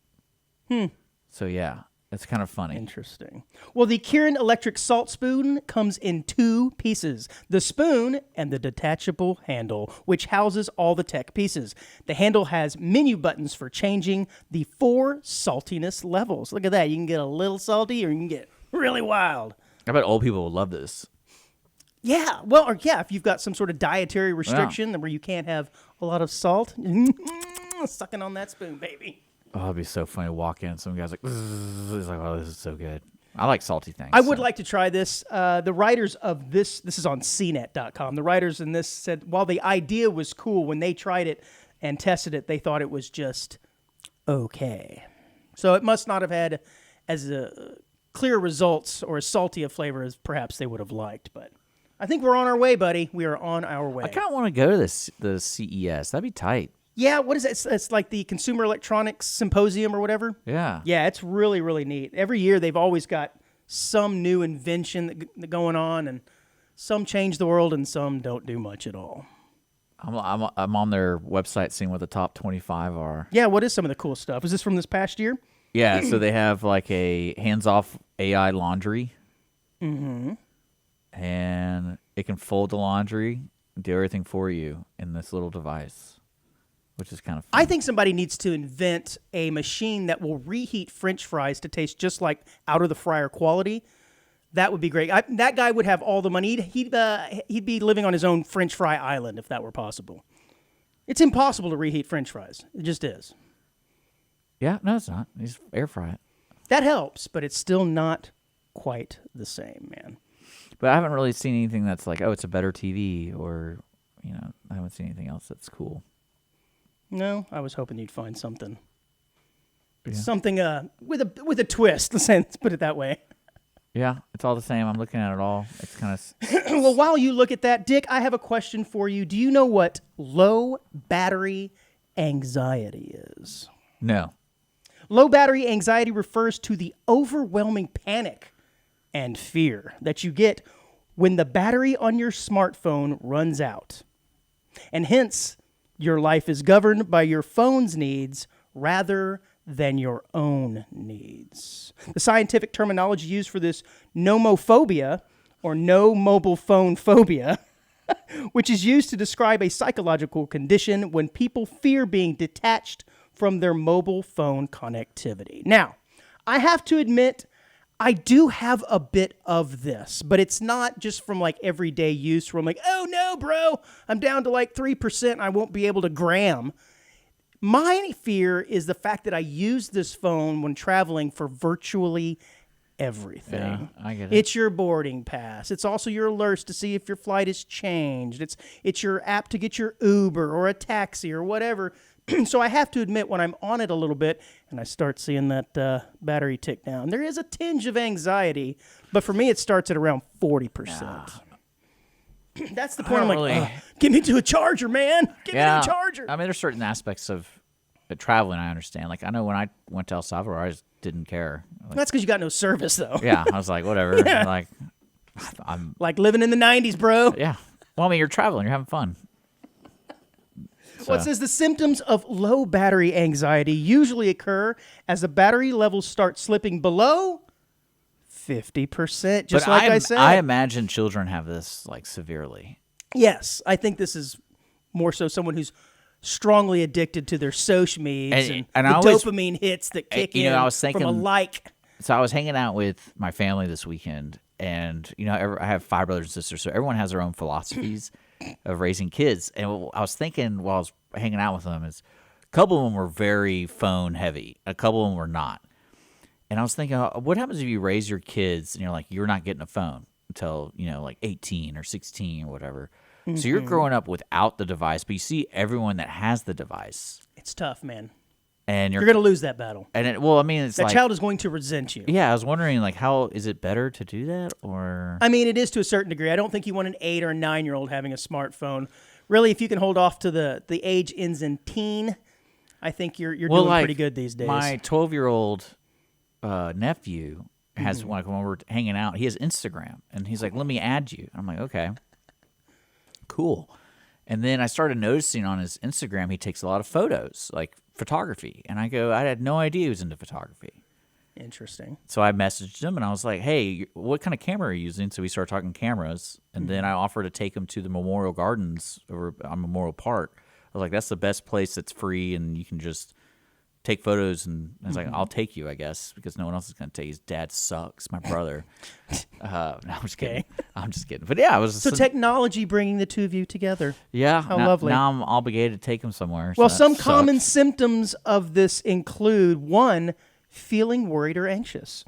Speaker 1: So yeah, it's kind of funny.
Speaker 2: Interesting. Well, the Kirin Electric Salt Spoon comes in 2 pieces. The spoon and the detachable handle, which houses all the tech pieces. The handle has menu buttons for changing the 4 saltiness levels. Look at that. You can get a little salty or you can get really wild.
Speaker 1: I bet old people will love this.
Speaker 2: Yeah. Well, or if you've got some sort of dietary restriction where you can't have a lot of salt, sucking on that spoon, baby.
Speaker 1: Oh, it'd be so funny to walk in. Some guy's he's like, oh, this is so good. I like salty things.
Speaker 2: I would like to try this. The writers of this is on cnet.com. The writers in this said while the idea was cool, when they tried it and tested it, they thought it was just okay. So it must not have had as clear results or as salty a flavor as perhaps they would have liked. But I think we're on our way, buddy. We are on our way.
Speaker 1: I kind of want to go to the CES. That'd be tight.
Speaker 2: Yeah, what is it? It's like the Consumer Electronics Symposium or whatever.
Speaker 1: Yeah.
Speaker 2: Yeah, it's really, really neat. Every year they've always got some new invention going on, and some change the world and some don't do much at all.
Speaker 1: I'm on their website seeing what the top 25 are.
Speaker 2: Yeah, what is some of the cool stuff? Is this from this past year?
Speaker 1: Yeah, so they have a hands-off AI laundry. Mm-hmm. And it can fold the laundry, do everything for you in this little device, which is kind of fun.
Speaker 2: I think somebody needs to invent a machine that will reheat French fries to taste just like out of the fryer quality. That would be great. That guy would have all the money. He'd be living on his own French fry island if that were possible. It's impossible to reheat French fries. It just is.
Speaker 1: Yeah, no, it's not. You just air fry it.
Speaker 2: That helps, but it's still not quite the same, man.
Speaker 1: But I haven't really seen anything that's like, oh, it's a better TV, or, I haven't seen anything else that's cool.
Speaker 2: No, I was hoping you'd find something.
Speaker 1: Yeah.
Speaker 2: Something with a twist, let's put it that way.
Speaker 1: Yeah, it's all the same. I'm looking at it all. It's kind of...
Speaker 2: Well, while you look at that, Dick, I have a question for you. Do you know what low battery anxiety is?
Speaker 1: No.
Speaker 2: Low battery anxiety refers to the overwhelming panic and fear that you get when the battery on your smartphone runs out. And hence, your life is governed by your phone's needs rather than your own needs. The scientific terminology used for this nomophobia, or no mobile phone phobia, which is used to describe a psychological condition when people fear being detached from their mobile phone connectivity. Now, I have to admit, I do have a bit of this, but it's not just from like everyday use where I'm like, oh no, bro, I'm down to like 3% and I won't be able to gram. My fear is the fact that I use this phone when traveling for virtually everything.
Speaker 1: Yeah, I get it.
Speaker 2: It's your boarding pass. It's also your alerts to see if your flight has changed. It's your app to get your Uber or a taxi or whatever. So I have to admit, when I'm on it a little bit and I start seeing that battery tick down, there is a tinge of anxiety. But for me, it starts at around 40%. That's the point. I'm like,
Speaker 1: really...
Speaker 2: get me to a charger, man. Get me to a charger.
Speaker 1: I mean, there's certain aspects of traveling I understand. Like, I know when I went to El Salvador, I just didn't care. Like,
Speaker 2: that's because you got no service, though.
Speaker 1: Yeah, I was like, whatever.
Speaker 2: Yeah.
Speaker 1: Like, I'm
Speaker 2: like living in the 90s, bro.
Speaker 1: Yeah. Well, I mean, you're traveling. You're having fun.
Speaker 2: Well, it says the symptoms of low battery anxiety usually occur as the battery levels start slipping below 50%, just like I said.
Speaker 1: I imagine children have this, like, severely.
Speaker 2: Yes, I think this is more so someone who's strongly addicted to their social medias and the dopamine hits that kick in
Speaker 1: I was thinking,
Speaker 2: from a like.
Speaker 1: So I was hanging out with my family this weekend, and, I have 5 brothers and sisters, so everyone has their own philosophies of raising kids. And I was thinking while I was hanging out with them is a couple of them were very phone heavy. A couple of them were not. And I was thinking, what happens if you raise your kids and you're like, you're not getting a phone until, like 18 or 16 or whatever. Mm-hmm. So you're growing up without the device, but you see everyone that has the device.
Speaker 2: It's tough, man.
Speaker 1: And you're
Speaker 2: going to lose that battle.
Speaker 1: And it's
Speaker 2: that child is going to resent you.
Speaker 1: Yeah, I was wondering, like, how is it better to do that, or?
Speaker 2: I mean, it is to a certain degree. I don't think you want an 8 or a 9-year-old having a smartphone. Really, if you can hold off to the age ends in teen, I think you're doing pretty good these days.
Speaker 1: My 12-year-old nephew has like when we're hanging out, he has Instagram, and he's like, "Let me add you." I'm like, "Okay, cool." And then I started noticing on his Instagram he takes a lot of photos, like photography. And I had no idea he was into photography.
Speaker 2: Interesting.
Speaker 1: So I messaged him, and I was like, hey, what kind of camera are you using? So we started talking cameras. And then I offered to take him to the Memorial Gardens over on Memorial Park. I was like, that's the best place that's free, and you can just take photos. And I was like, I'll take you, I guess, because no one else is going to take you. His dad sucks, my brother. No, I'm just kidding. I'm just kidding. But yeah, it was.
Speaker 2: So technology bringing the two of you together.
Speaker 1: Yeah.
Speaker 2: How lovely.
Speaker 1: Now I'm obligated to take him somewhere.
Speaker 2: Well, some common symptoms of this include 1, feeling worried or anxious.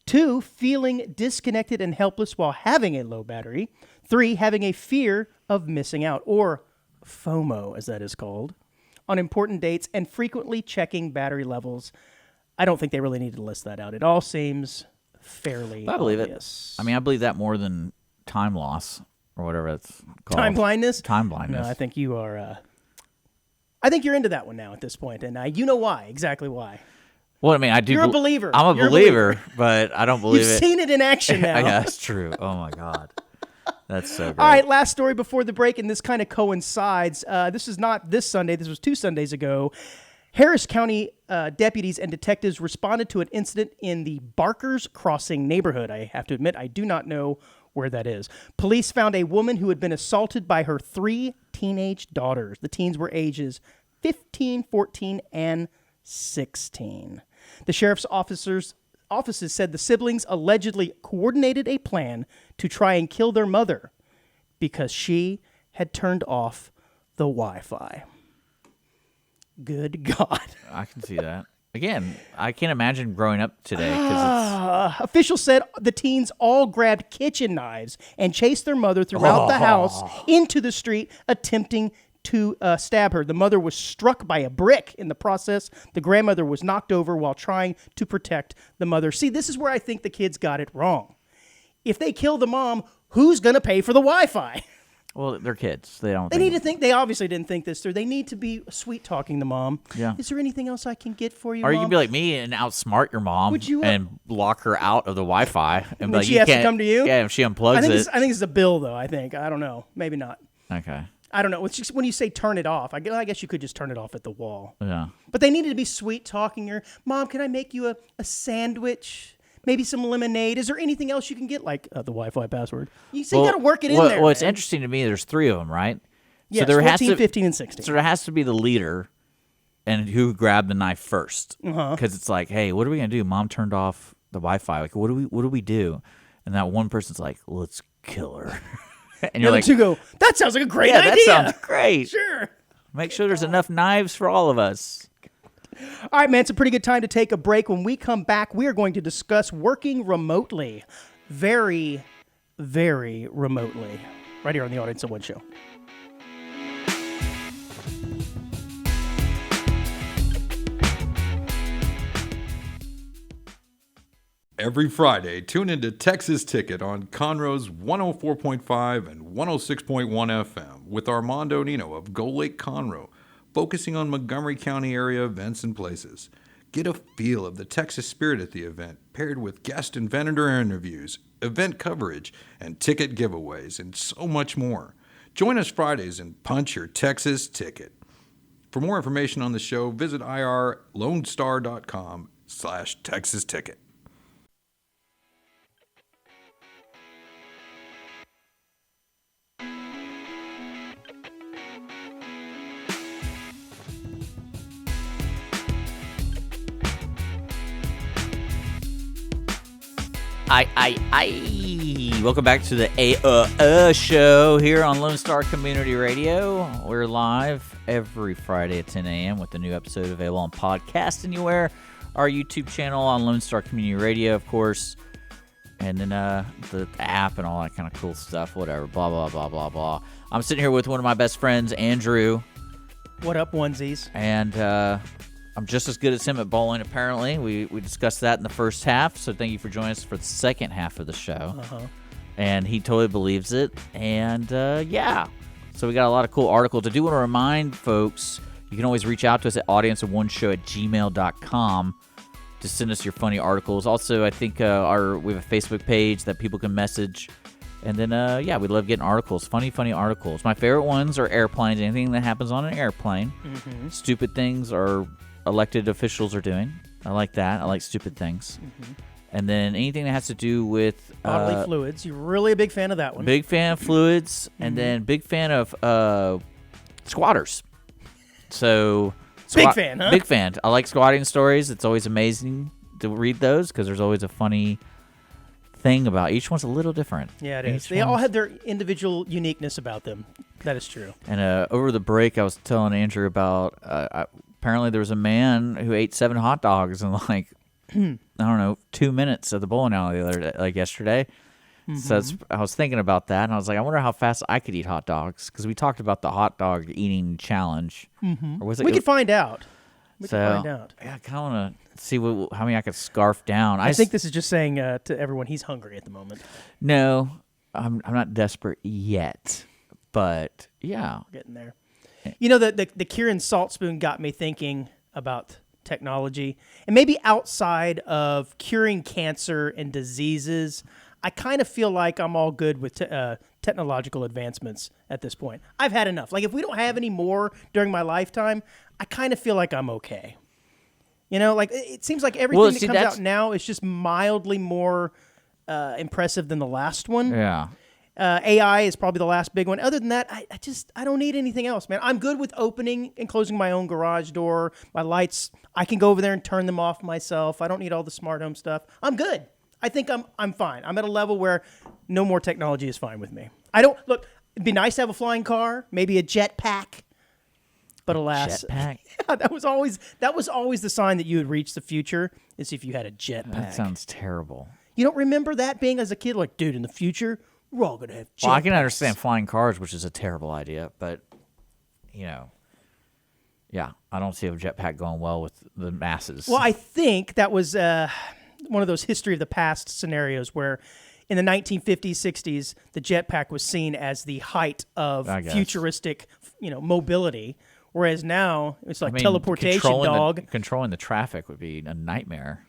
Speaker 2: 2, feeling disconnected and helpless while having a low battery. 3, having a fear of missing out, or FOMO, as that is called, on important dates, and frequently checking battery levels. I don't think they really need to list that out. It all seems fairly
Speaker 1: I believe
Speaker 2: obvious.
Speaker 1: I mean, I believe that more than time loss or whatever it's called.
Speaker 2: Time blindness?
Speaker 1: Time blindness.
Speaker 2: No, I think you are. I think you're into that one now at this point, and you know why, exactly why.
Speaker 1: Well, I mean, I do.
Speaker 2: You're a believer.
Speaker 1: I'm a believer, but I don't believe
Speaker 2: You've
Speaker 1: it.
Speaker 2: You've seen it in action now.
Speaker 1: Yeah, that's true. Oh my God. That's so great.
Speaker 2: All right, last story before the break, and this kind of coincides. This is not this Sunday. This was 2 Sundays ago. Harris County deputies and detectives responded to an incident in the Barkers Crossing neighborhood. I have to admit, I do not know where that is. Police found a woman who had been assaulted by her 3 teenage daughters. The teens were ages 15, 14, and 16. The sheriff's offices said the siblings allegedly coordinated a plan to try and kill their mother because she had turned off the Wi-Fi. Good God.
Speaker 1: I can see that. Again, I can't imagine growing up today.
Speaker 2: Officials said the teens all grabbed kitchen knives and chased their mother throughout the house into the street, attempting to stab her. The mother was struck by a brick in the process. The grandmother was knocked over while trying to protect the mother. See, this is where I think the kids got it wrong. If they kill the mom, who's going to pay for the Wi-Fi?
Speaker 1: Well, they're kids. They don't.
Speaker 2: They need to think. They obviously didn't think this through. They need to be sweet talking the mom.
Speaker 1: Yeah.
Speaker 2: Is there anything else I can get for you,
Speaker 1: Or
Speaker 2: Mom?
Speaker 1: you can be like me and outsmart your mom.
Speaker 2: Would you,
Speaker 1: and lock her out of the Wi-Fi and be like,
Speaker 2: she
Speaker 1: you
Speaker 2: has to
Speaker 1: can't
Speaker 2: come to you?
Speaker 1: Yeah, if she unplugs it.
Speaker 2: I think it's a bill, though. I think. I don't know. Maybe not.
Speaker 1: Okay.
Speaker 2: I don't know. It's just when you say turn it off, I guess you could just turn it off at the wall.
Speaker 1: Yeah.
Speaker 2: But they needed to be sweet talking her. Mom, can I make you a sandwich? Maybe some lemonade. Is there anything else you can get? Like the Wi-Fi password. You got to work it in there.
Speaker 1: Well, it's
Speaker 2: man.
Speaker 1: interesting to me. There's 3 of them, right?
Speaker 2: Yes,
Speaker 1: so there
Speaker 2: 14, 15, and 16.
Speaker 1: So there has to be the leader, and who grabbed the knife first. Because it's like, hey, what are we gonna do? Mom turned off the Wi-Fi. Like, what do we do? And that one person's like, let's kill her. And you're like,
Speaker 2: two go. That sounds like a great idea.
Speaker 1: that sounds great.
Speaker 2: Sure.
Speaker 1: Make sure there's enough knives for all of us.
Speaker 2: All right, man, it's a pretty good time to take a break. When we come back, we are going to discuss working remotely. Very, very remotely. Right here on the Audience of One Show.
Speaker 3: Every Friday, tune into Texas Ticket on Conroe's 104.5 and 106.1 FM with Armando Nino of Gold Lake Conroe, focusing on Montgomery County area events and places. Get a feel of the Texas spirit at the event, paired with guest and vendor interviews, event coverage, and ticket giveaways, and so much more. Join us Fridays and punch your Texas ticket. For more information on the show, visit irlonestar.com/Texas Ticket.
Speaker 1: Welcome back to the show here on Lone Star Community Radio. We're live every Friday at 10 a.m. with a new episode available on podcast anywhere. Our YouTube channel on Lone Star Community Radio, of course. And then the app and all that kind of cool stuff, whatever, blah, blah, blah, blah, blah. I'm sitting here with one of my best friends, Andrew.
Speaker 2: What up, onesies?
Speaker 1: And I'm just as good as him at bowling, apparently. We discussed that in the first half, so thank you for joining us for the second half of the show. And he totally believes it. And, yeah. So we got a lot of cool articles. I do want to remind folks, you can always reach out to us at audienceofoneshow@gmail.com to send us your funny articles. Also, I think we have a Facebook page that people can message. And then, yeah, we love getting articles, funny articles. My favorite ones are airplanes, anything that happens on an airplane. Stupid things or elected officials are doing. I like that. I like stupid things. And then anything that has to do with
Speaker 2: Bodily fluids. You're really a big fan of that one.
Speaker 1: Big fan of fluids, and then big fan of squatters. So
Speaker 2: big fan, huh?
Speaker 1: Big fan. I like squatting stories. It's always amazing to read those because there's always a funny thing about each one's a little different.
Speaker 2: Yeah, it is. They all have their individual uniqueness about them. That is true.
Speaker 1: And over the break, I was telling Andrew about apparently there was a man who ate 7 hot dogs in like I don't know 2 minutes at the bowling alley the other day, like yesterday. So I was thinking about that, and I was like, I wonder how fast I could eat hot dogs because we talked about the hot dog eating challenge. Or was it?
Speaker 2: We could find out.
Speaker 1: Yeah, I kind of want to see how many I could scarf down.
Speaker 2: I think this is just saying to everyone he's hungry at the moment.
Speaker 1: No, I'm not desperate yet, but yeah,
Speaker 2: getting there. You know, the Kieran Salt Spoon got me thinking about technology, and maybe outside of curing cancer and diseases, I kind of feel like I'm all good with technological advancements at this point. I've had enough. Like, if we don't have any more during my lifetime, I kind of feel like I'm okay. You know, like, it seems like everything that comes out now is just mildly more impressive than the last one.
Speaker 1: Yeah.
Speaker 2: AI is probably the last big one. Other than that, I don't need anything else, man. I'm good with opening and closing my own garage door. My lights, I can go over there and turn them off myself. I don't need all the smart home stuff. I'm good. I think I'm fine. I'm at a level where no more technology is fine with me. It'd be nice to have a flying car, maybe a jetpack. But alas,
Speaker 1: jetpack?
Speaker 2: Yeah, that was always the sign that you had reached the future, is if you had a jetpack.
Speaker 1: That sounds terrible.
Speaker 2: You don't remember that being as a kid, like, dude, in the future, we're all going to have jetpacks.
Speaker 1: Well, I can understand flying cars, which is a terrible idea, but, you know, yeah, I don't see a jetpack going well with the masses.
Speaker 2: Well, I think that was one of those history of the past scenarios where in the 1950s, 60s, the jetpack was seen as the height of futuristic, mobility. Whereas now it's like teleportation, dog.
Speaker 1: Controlling the traffic would be a nightmare.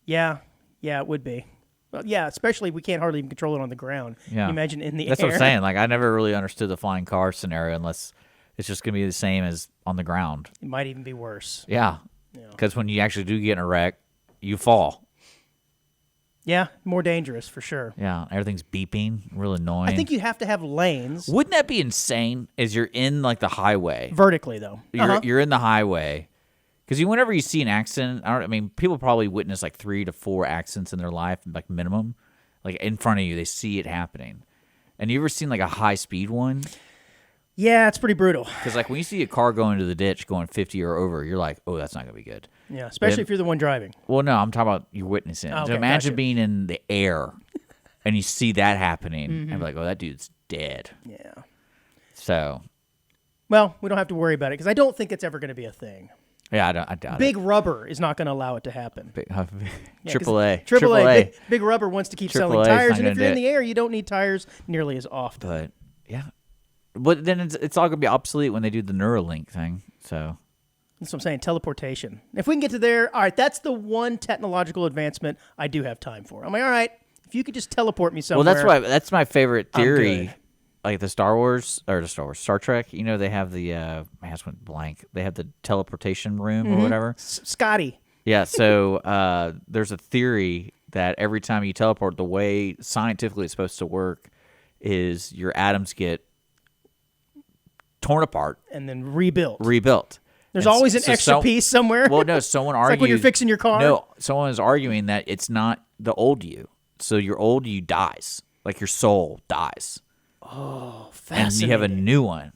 Speaker 2: Yeah, it would be. Well, yeah, especially we can't hardly even control it on the ground.
Speaker 1: Yeah.
Speaker 2: You imagine in the air.
Speaker 1: That's what I'm saying. Like, I never really understood the flying car scenario unless it's just going to be the same as on the ground.
Speaker 2: It might even be worse.
Speaker 1: Yeah. Because when you actually do get in a wreck, you fall.
Speaker 2: Yeah, more dangerous for sure.
Speaker 1: Yeah, everything's beeping, real annoying.
Speaker 2: I think you have to have lanes.
Speaker 1: Wouldn't that be insane? As you're in like the highway,
Speaker 2: Vertically though,
Speaker 1: you're in the highway, because whenever you see an accident, I mean, people probably witness like 3 to 4 accidents in their life, like minimum, like in front of you, they see it happening. And you ever seen like a high speed one?
Speaker 2: Yeah, it's pretty brutal.
Speaker 1: Because like when you see a car go into the ditch going 50 or over, you're like, oh, that's not gonna be good.
Speaker 2: Yeah, especially if you're the one driving.
Speaker 1: Well, no, I'm talking about you witnessing it.
Speaker 2: Okay,
Speaker 1: So imagine
Speaker 2: gotcha.
Speaker 1: being in the air and you see that happening and be like, oh, that dude's dead.
Speaker 2: Yeah.
Speaker 1: So,
Speaker 2: Well, we don't have to worry about it because I don't think it's ever going to be a thing.
Speaker 1: yeah, I doubt
Speaker 2: Big Rubber is not going to allow it to happen.
Speaker 1: it.
Speaker 2: Yeah, 'cause
Speaker 1: AAA.
Speaker 2: AAA. Big Rubber wants to keep selling
Speaker 1: AAA 's
Speaker 2: tires,
Speaker 1: not
Speaker 2: and if
Speaker 1: gonna
Speaker 2: you're in
Speaker 1: do
Speaker 2: the air, you don't need tires nearly as often.
Speaker 1: But, yeah. But then it's all going to be obsolete when they do the Neuralink thing. So,
Speaker 2: That's what I'm saying, teleportation. If we can get to there, all right, that's the one technological advancement I do have time for. I'm like, all right, if you could just teleport me somewhere.
Speaker 1: well, that's my favorite theory.
Speaker 2: good.
Speaker 1: Like the Star Trek, they have the, I just went blank. They have the teleportation room or whatever.
Speaker 2: Scotty.
Speaker 1: Yeah, so there's a theory that every time you teleport, the way scientifically it's supposed to work is your atoms get torn apart,
Speaker 2: And then rebuilt. There's
Speaker 1: And
Speaker 2: always an
Speaker 1: so
Speaker 2: extra piece somewhere.
Speaker 1: Well, no, someone argued.
Speaker 2: Like when you're fixing your car.
Speaker 1: No, someone is arguing that it's not the old you. So your old you dies, like your soul dies, and
Speaker 2: Fascinating.
Speaker 1: you have a new one.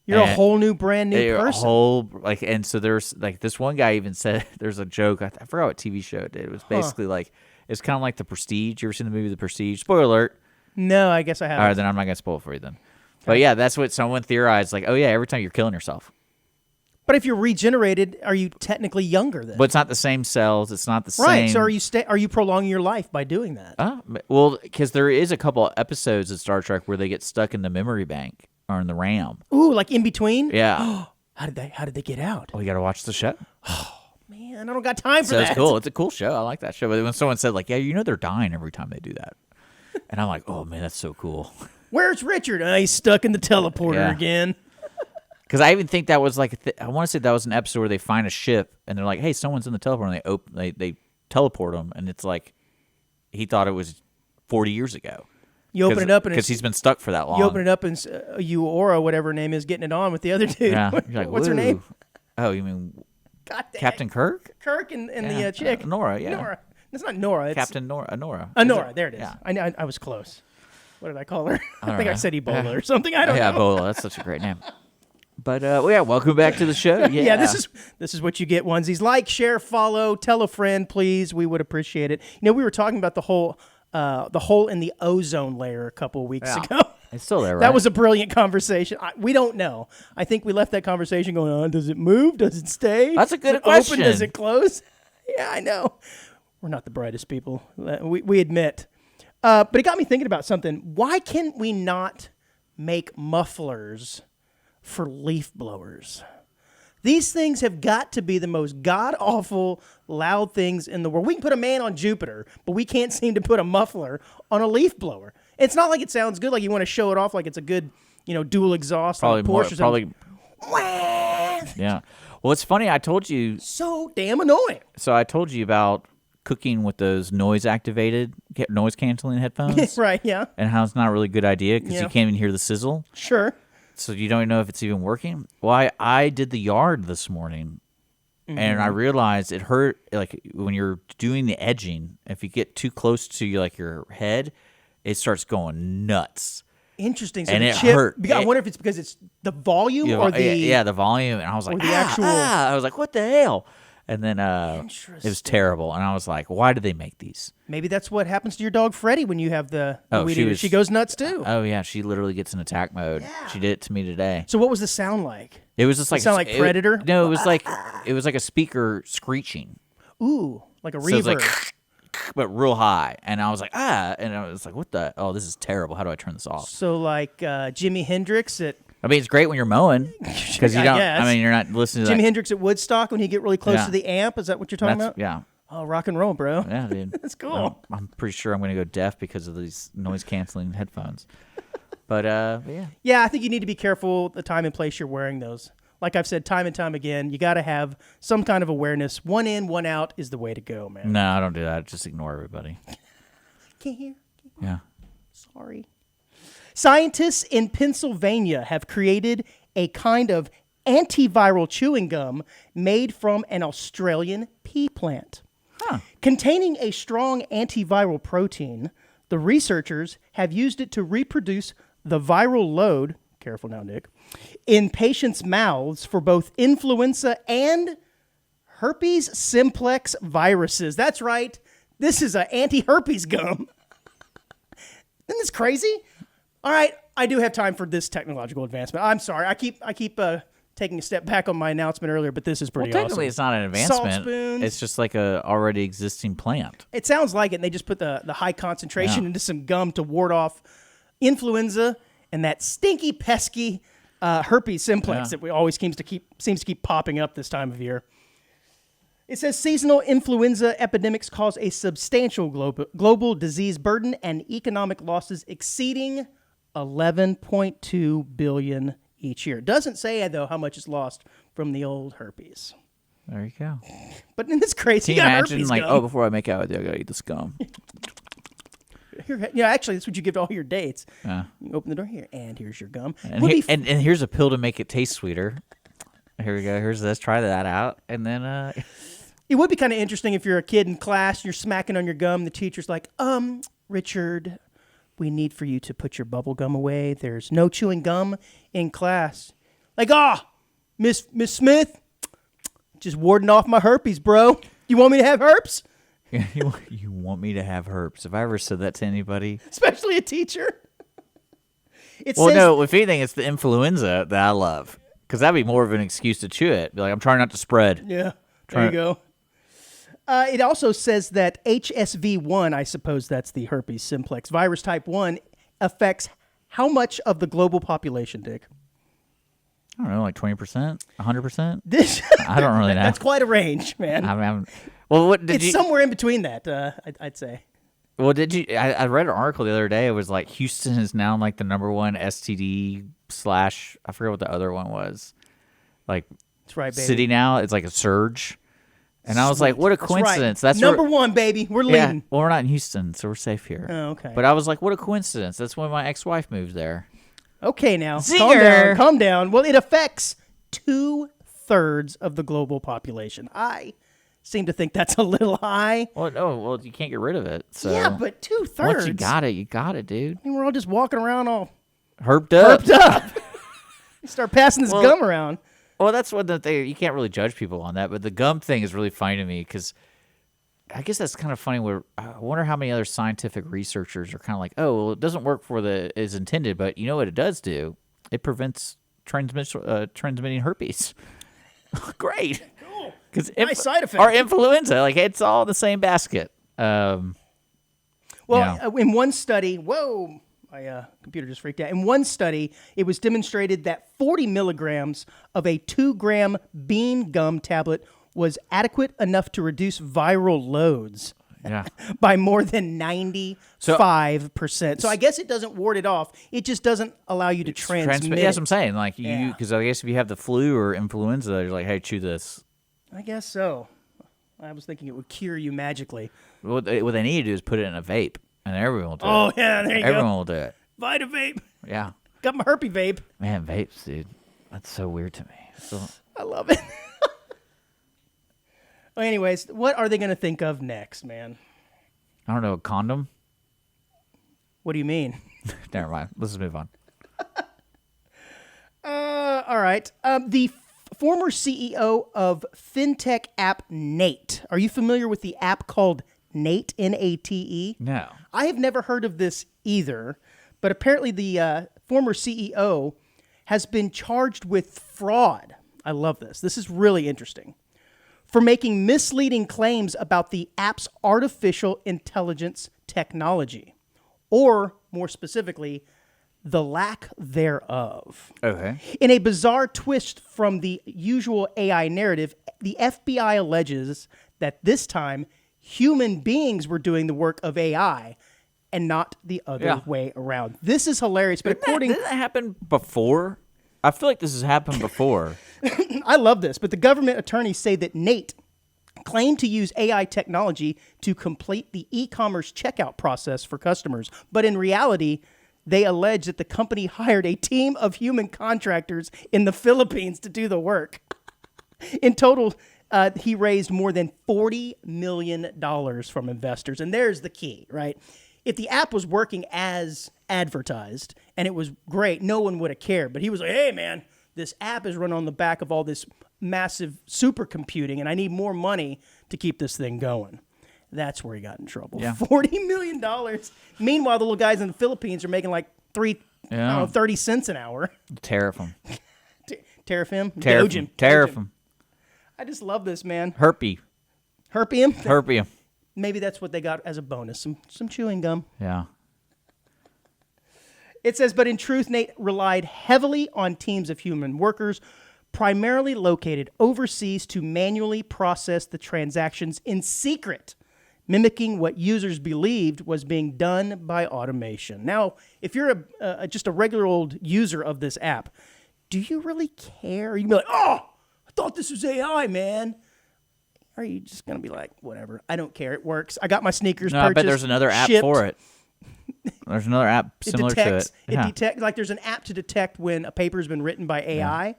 Speaker 2: You're a
Speaker 1: and
Speaker 2: whole new, brand new
Speaker 1: You're
Speaker 2: person.
Speaker 1: A whole and so there's like this one guy even said there's a joke. I forgot what TV show it did. It was basically like it's kind of like The Prestige. You ever seen the movie The Prestige? Spoiler alert.
Speaker 2: No, I guess I haven't.
Speaker 1: All right, then I'm not gonna spoil it for you then. But yeah, that's what someone theorized. Like, oh yeah, every time you're killing yourself.
Speaker 2: But if you're regenerated, are you technically younger then?
Speaker 1: But it's not the same cells. It's not the same.
Speaker 2: Right. So are you prolonging your life by doing that?
Speaker 1: Well, because there is a couple of episodes of Star Trek where they get stuck in the memory bank or in the RAM.
Speaker 2: Ooh, like in between?
Speaker 1: Yeah.
Speaker 2: How did they get out?
Speaker 1: Oh, you got to watch the show.
Speaker 2: Man, I don't got time for
Speaker 1: So
Speaker 2: that.
Speaker 1: it's cool. It's a cool show. I like that show. But when someone said like, yeah, they're dying every time they do that, and I'm like, oh man, that's so cool.
Speaker 2: Where's Richard? He's stuck in the teleporter
Speaker 1: Yeah.
Speaker 2: again.
Speaker 1: Because I even think that was like I want to say that was an episode where they find a ship and they're like, hey, someone's in the teleporter, and they teleport him, and it's like he thought it was 40 years ago.
Speaker 2: You open it up and
Speaker 1: because he's been stuck for that long.
Speaker 2: you open it up and Aura, whatever her name is, getting it on with the other dude.
Speaker 1: Yeah. You're like,
Speaker 2: What's her
Speaker 1: "Woo."
Speaker 2: name?
Speaker 1: Oh, you mean
Speaker 2: God dang.
Speaker 1: Captain Kirk?
Speaker 2: Kirk and
Speaker 1: Yeah.
Speaker 2: the chick.
Speaker 1: Nora, yeah.
Speaker 2: Nora. It's not Nora. It's
Speaker 1: Captain Nora. Nora.
Speaker 2: Nora. There it is.
Speaker 1: Yeah.
Speaker 2: I was close. What did I call her? I think I
Speaker 1: know.
Speaker 2: said Ebola or something. I don't
Speaker 1: Yeah,
Speaker 2: know.
Speaker 1: Ebola. That's such a great name. But yeah, welcome back to the show. Yeah,
Speaker 2: Yeah, this is what you get, onesies. Like, share, follow, tell a friend, please. We would appreciate it. We were talking about the hole in the ozone layer a couple of weeks ago.
Speaker 1: It's still there, right?
Speaker 2: That was a brilliant conversation. We don't know. I think we left that conversation going on. Does it move? Does it stay?
Speaker 1: That's a good
Speaker 2: Does it
Speaker 1: question.
Speaker 2: Open? Does it close? Yeah, I know. We're not the brightest people. We admit. But it got me thinking about something. Why can we not make mufflers for leaf blowers? These things have got to be the most god-awful, loud things in the world. We can put a man on Jupiter, but we can't seem to put a muffler on a leaf blower. It's not like it sounds good, like you want to show it off like it's a good, dual exhaust.
Speaker 1: probably
Speaker 2: like
Speaker 1: more.
Speaker 2: Porsche or something.
Speaker 1: Probably. Yeah. Well, it's funny. I told you.
Speaker 2: So damn annoying.
Speaker 1: So I told you about cooking with those noise-activated, noise-canceling headphones.
Speaker 2: Right, yeah.
Speaker 1: And how it's not a really good idea because
Speaker 2: Yeah.
Speaker 1: you can't even hear the sizzle.
Speaker 2: Sure.
Speaker 1: So you don't know if it's even working. Well, I did the yard this morning, and I realized it hurt. Like when you're doing the edging, if you get too close to your head, it starts going nuts.
Speaker 2: Interesting. So
Speaker 1: And
Speaker 2: the
Speaker 1: it
Speaker 2: chip,
Speaker 1: hurt.
Speaker 2: I wonder if it's because it's the volume or the...
Speaker 1: the volume. And I was like,
Speaker 2: the actual-
Speaker 1: I was like, what the hell? And then it was
Speaker 2: Interesting.
Speaker 1: terrible. And I was like, why did they make these?
Speaker 2: Maybe that's what happens to your dog Freddie when you have the
Speaker 1: Oh,
Speaker 2: weed
Speaker 1: she
Speaker 2: eater.
Speaker 1: was-
Speaker 2: She goes nuts too.
Speaker 1: Oh yeah, she literally gets in attack mode. She did it to me today.
Speaker 2: So what was the sound like?
Speaker 1: It was just like
Speaker 2: sound like Predator?
Speaker 1: No, it was like a speaker screeching.
Speaker 2: Ooh, like a
Speaker 1: So it was
Speaker 2: reverb.
Speaker 1: like but real high. And I was like, and I was like, what the? Oh, this is terrible. How do I turn this off?
Speaker 2: So like Jimi Hendrix at
Speaker 1: I mean, it's great when you're mowing because you
Speaker 2: I
Speaker 1: don't.
Speaker 2: guess.
Speaker 1: I mean, you're not listening to
Speaker 2: Jimi
Speaker 1: that.
Speaker 2: Hendrix at Woodstock when he get really close
Speaker 1: Yeah.
Speaker 2: to the amp. Is that what you're talking about?
Speaker 1: Yeah.
Speaker 2: Oh, rock and roll, bro.
Speaker 1: Yeah, dude.
Speaker 2: That's cool.
Speaker 1: Well, I'm pretty sure I'm going to go deaf because of these noise canceling headphones. But yeah.
Speaker 2: Yeah, I think you need to be careful the time and place you're wearing those. Like I've said time and time again, you got to have some kind of awareness. One in, one out is the way to go, man.
Speaker 1: No, I don't do that. Just ignore everybody.
Speaker 2: Can't hear.
Speaker 1: Yeah.
Speaker 2: Sorry. Scientists in Pennsylvania have created a kind of antiviral chewing gum made from an Australian pea plant.
Speaker 1: Huh.
Speaker 2: Containing a strong antiviral protein, the researchers have used it to reproduce the viral load, careful now, Nick, in patients' mouths for both influenza and herpes simplex viruses. That's right. This is an anti-herpes gum. Isn't this crazy? All right, I do have time for this technological advancement. I'm sorry. I keep taking a step back on my announcement earlier, but this is pretty
Speaker 1: Technically,
Speaker 2: awesome.
Speaker 1: it's not an
Speaker 2: Salt
Speaker 1: advancement.
Speaker 2: spoons.
Speaker 1: It's just like a already existing plant.
Speaker 2: It sounds like it, and they just put the high concentration into some gum to ward off influenza and that stinky, pesky herpes simplex that we always seems to keep popping up this time of year. It says seasonal influenza epidemics cause a substantial global disease burden and economic losses exceeding $11.2 billion each year. It doesn't say, though, how much is lost from the old herpes.
Speaker 1: There you go.
Speaker 2: But isn't this crazy?
Speaker 1: Can you
Speaker 2: got
Speaker 1: imagine,
Speaker 2: herpes
Speaker 1: like,
Speaker 2: gum.
Speaker 1: oh, before I make out with you, I gotta eat this gum.
Speaker 2: Here, yeah, actually, that's what you give to all your dates.
Speaker 1: Yeah.
Speaker 2: You open the door here, and here's your gum.
Speaker 1: And,
Speaker 2: Would
Speaker 1: he-
Speaker 2: be
Speaker 1: and here's a pill to make it taste sweeter. Here we go. Here's this. Try that out, and then
Speaker 2: It would be kind of interesting if you're a kid in class, you're smacking on your gum, the teacher's like, Richard, we need for you to put your bubble gum away. There's no chewing gum in class. Like, Miss Smith, just warding off my herpes, bro. You want me to have herpes?
Speaker 1: you want me to have herpes? Have I ever said that to anybody?
Speaker 2: Especially a teacher. It
Speaker 1: Well,
Speaker 2: says,
Speaker 1: no. If anything, it's the influenza that I love because that'd be more of an excuse to chew it. Be like, I'm trying not to spread.
Speaker 2: Yeah, there you go. It also says that HSV1, I suppose that's the herpes simplex virus type 1, affects how much of the global population, Dick?
Speaker 1: I don't know, like 20%, 100%.
Speaker 2: This
Speaker 1: I don't really know.
Speaker 2: That's quite a range, man.
Speaker 1: Well, what did
Speaker 2: It's
Speaker 1: you?
Speaker 2: somewhere in between that, I'd say.
Speaker 1: Well, did you? I read an article the other day. It was like Houston is now like the #1 STD / I forget what the other one was. Like
Speaker 2: That's right, baby.
Speaker 1: city now, it's like a surge. And I was like, what a coincidence.
Speaker 2: That's
Speaker 1: That's
Speaker 2: number one, baby. We're
Speaker 1: Yeah.
Speaker 2: leading.
Speaker 1: Well, we're not in Houston, so we're safe here.
Speaker 2: Oh, okay.
Speaker 1: But I was like, what a coincidence. That's when my ex-wife moved there.
Speaker 2: Okay, now. Calm
Speaker 1: Zinger.
Speaker 2: down. Calm down. Well, it affects 2/3 of the global population. I seem to think that's a little high.
Speaker 1: Well, no, well, you can't get rid of it. So
Speaker 2: Yeah, but 2/3.
Speaker 1: once you got it, dude.
Speaker 2: I mean, we're all just walking around all
Speaker 1: Herped up.
Speaker 2: herped up. Start passing this
Speaker 1: Well-
Speaker 2: gum around.
Speaker 1: Well, that's what the thing. You can't really judge people on that, but the gum thing is really funny to me because I guess that's kind of funny. Where I wonder how many other scientific researchers are kind of like, oh, well, it doesn't work for the as intended, but you know what it does do? It prevents transmitting herpes. Great, because
Speaker 2: Nice side effect.
Speaker 1: Or influenza, like it's all in the same basket.
Speaker 2: Well,
Speaker 1: Yeah.
Speaker 2: in one study, whoa, my computer just freaked out. In one study, it was demonstrated that 40 milligrams of a 2-gram bean gum tablet was adequate enough to reduce viral loads
Speaker 1: Yeah.
Speaker 2: by more than 95%. So I guess it doesn't ward it off. It just doesn't allow you to transmit
Speaker 1: Yeah, that's
Speaker 2: it.
Speaker 1: what I'm saying. Like
Speaker 2: Yeah.
Speaker 1: because I guess if you have the flu or influenza, you're like, hey, chew this.
Speaker 2: I guess so. I was thinking it would cure you magically.
Speaker 1: What they need to do is put it in a vape, and everyone will do it.
Speaker 2: Oh, yeah, there you
Speaker 1: Everyone
Speaker 2: go.
Speaker 1: will do it.
Speaker 2: Vitavape.
Speaker 1: Yeah.
Speaker 2: Got my herpes vape.
Speaker 1: Man, vapes, dude. That's so weird to me. So,
Speaker 2: I love it. Well, anyways, what are they going to think of next, man?
Speaker 1: I don't know, a condom?
Speaker 2: What do you mean?
Speaker 1: Never mind. Let's just move on.
Speaker 2: All right. The former CEO of fintech app Nate. Are you familiar with the app called Nate, N-A-T-E?
Speaker 1: No.
Speaker 2: I have never heard of this either, but apparently the former CEO has been charged with fraud. I love this. This is really interesting. for making misleading claims about the app's artificial intelligence technology, or more specifically, the lack thereof.
Speaker 1: Okay.
Speaker 2: In a bizarre twist from the usual AI narrative, the FBI alleges that this time human beings were doing the work of AI and not the other way around. This is hilarious, but
Speaker 1: Didn't that happen before? I feel like this has happened before.
Speaker 2: I love this, but the government attorneys say that Nate claimed to use AI technology to complete the e-commerce checkout process for customers, but in reality, they allege that the company hired a team of human contractors in the Philippines to do the work. In total, he raised more than $40 million from investors. And there's the key, right? If the app was working as advertised and it was great, no one would have cared. But he was like, hey, man, this app is run on the back of all this massive supercomputing, and I need more money to keep this thing going. That's where he got in trouble.
Speaker 1: Yeah.
Speaker 2: $40 million. Meanwhile, the little guys in the Philippines are making like 30 cents an hour.
Speaker 1: Tariff him.
Speaker 2: Tariff him?
Speaker 1: Tariff
Speaker 2: Doge
Speaker 1: him.
Speaker 2: him.
Speaker 1: Tariff
Speaker 2: Doge
Speaker 1: him.
Speaker 2: I just love this, man.
Speaker 1: Herpy.
Speaker 2: Herpium?
Speaker 1: Herpium.
Speaker 2: Maybe that's what they got as a bonus. Some chewing gum.
Speaker 1: Yeah.
Speaker 2: It says, but in truth, Nate relied heavily on teams of human workers, primarily located overseas, to manually process the transactions in secret, mimicking what users believed was being done by automation. Now, if you're just a regular old user of this app, do you really care? You'd be like, oh, I thought this was AI, man. Or are you just going to be like, whatever, I don't care, it works. I got my sneakers
Speaker 1: No,
Speaker 2: purchased,
Speaker 1: I bet there's another app
Speaker 2: shipped.
Speaker 1: for it. There's another app similar to it. Yeah.
Speaker 2: Like there's an app to detect when a paper's been written by AI,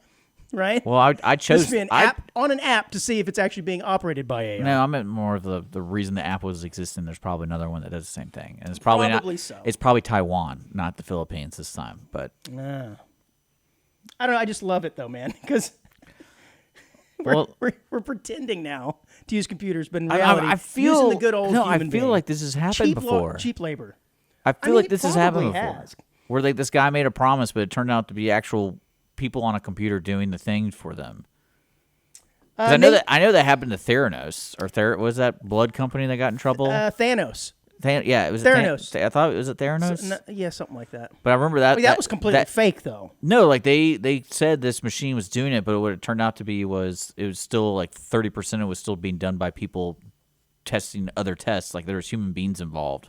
Speaker 2: right?
Speaker 1: Well, I chose
Speaker 2: There's an app on an app to see if it's actually being operated by AI.
Speaker 1: No, I meant more of the reason the app was existing. There's probably another one that does the same thing, and it's probably
Speaker 2: Probably
Speaker 1: not.
Speaker 2: so.
Speaker 1: It's probably Taiwan, not the Philippines this time. But
Speaker 2: I don't know. I just love it though, man, because
Speaker 1: well,
Speaker 2: we're pretending now to use computers, but in reality,
Speaker 1: I feel
Speaker 2: using the good old
Speaker 1: no.
Speaker 2: human
Speaker 1: I feel
Speaker 2: being.
Speaker 1: like this has happened before.
Speaker 2: Cheap labor.
Speaker 1: I feel
Speaker 2: mean,
Speaker 1: like
Speaker 2: it
Speaker 1: this has happened
Speaker 2: probably
Speaker 1: before.
Speaker 2: has.
Speaker 1: Where like this guy made a promise, but it turned out to be actual people on a computer doing the thing for them. 'Cause I know that happened to Theranos was that blood company that got in trouble?
Speaker 2: Thanos.
Speaker 1: Yeah, it was
Speaker 2: Theranos.
Speaker 1: I thought it was Theranos.
Speaker 2: Yeah, something like that.
Speaker 1: But I remember that.
Speaker 2: That was completely fake, though.
Speaker 1: No, like they said this machine was doing it, but what it turned out to be was it was still like 30% of it was still being done by people testing other tests. Like there was human beings involved,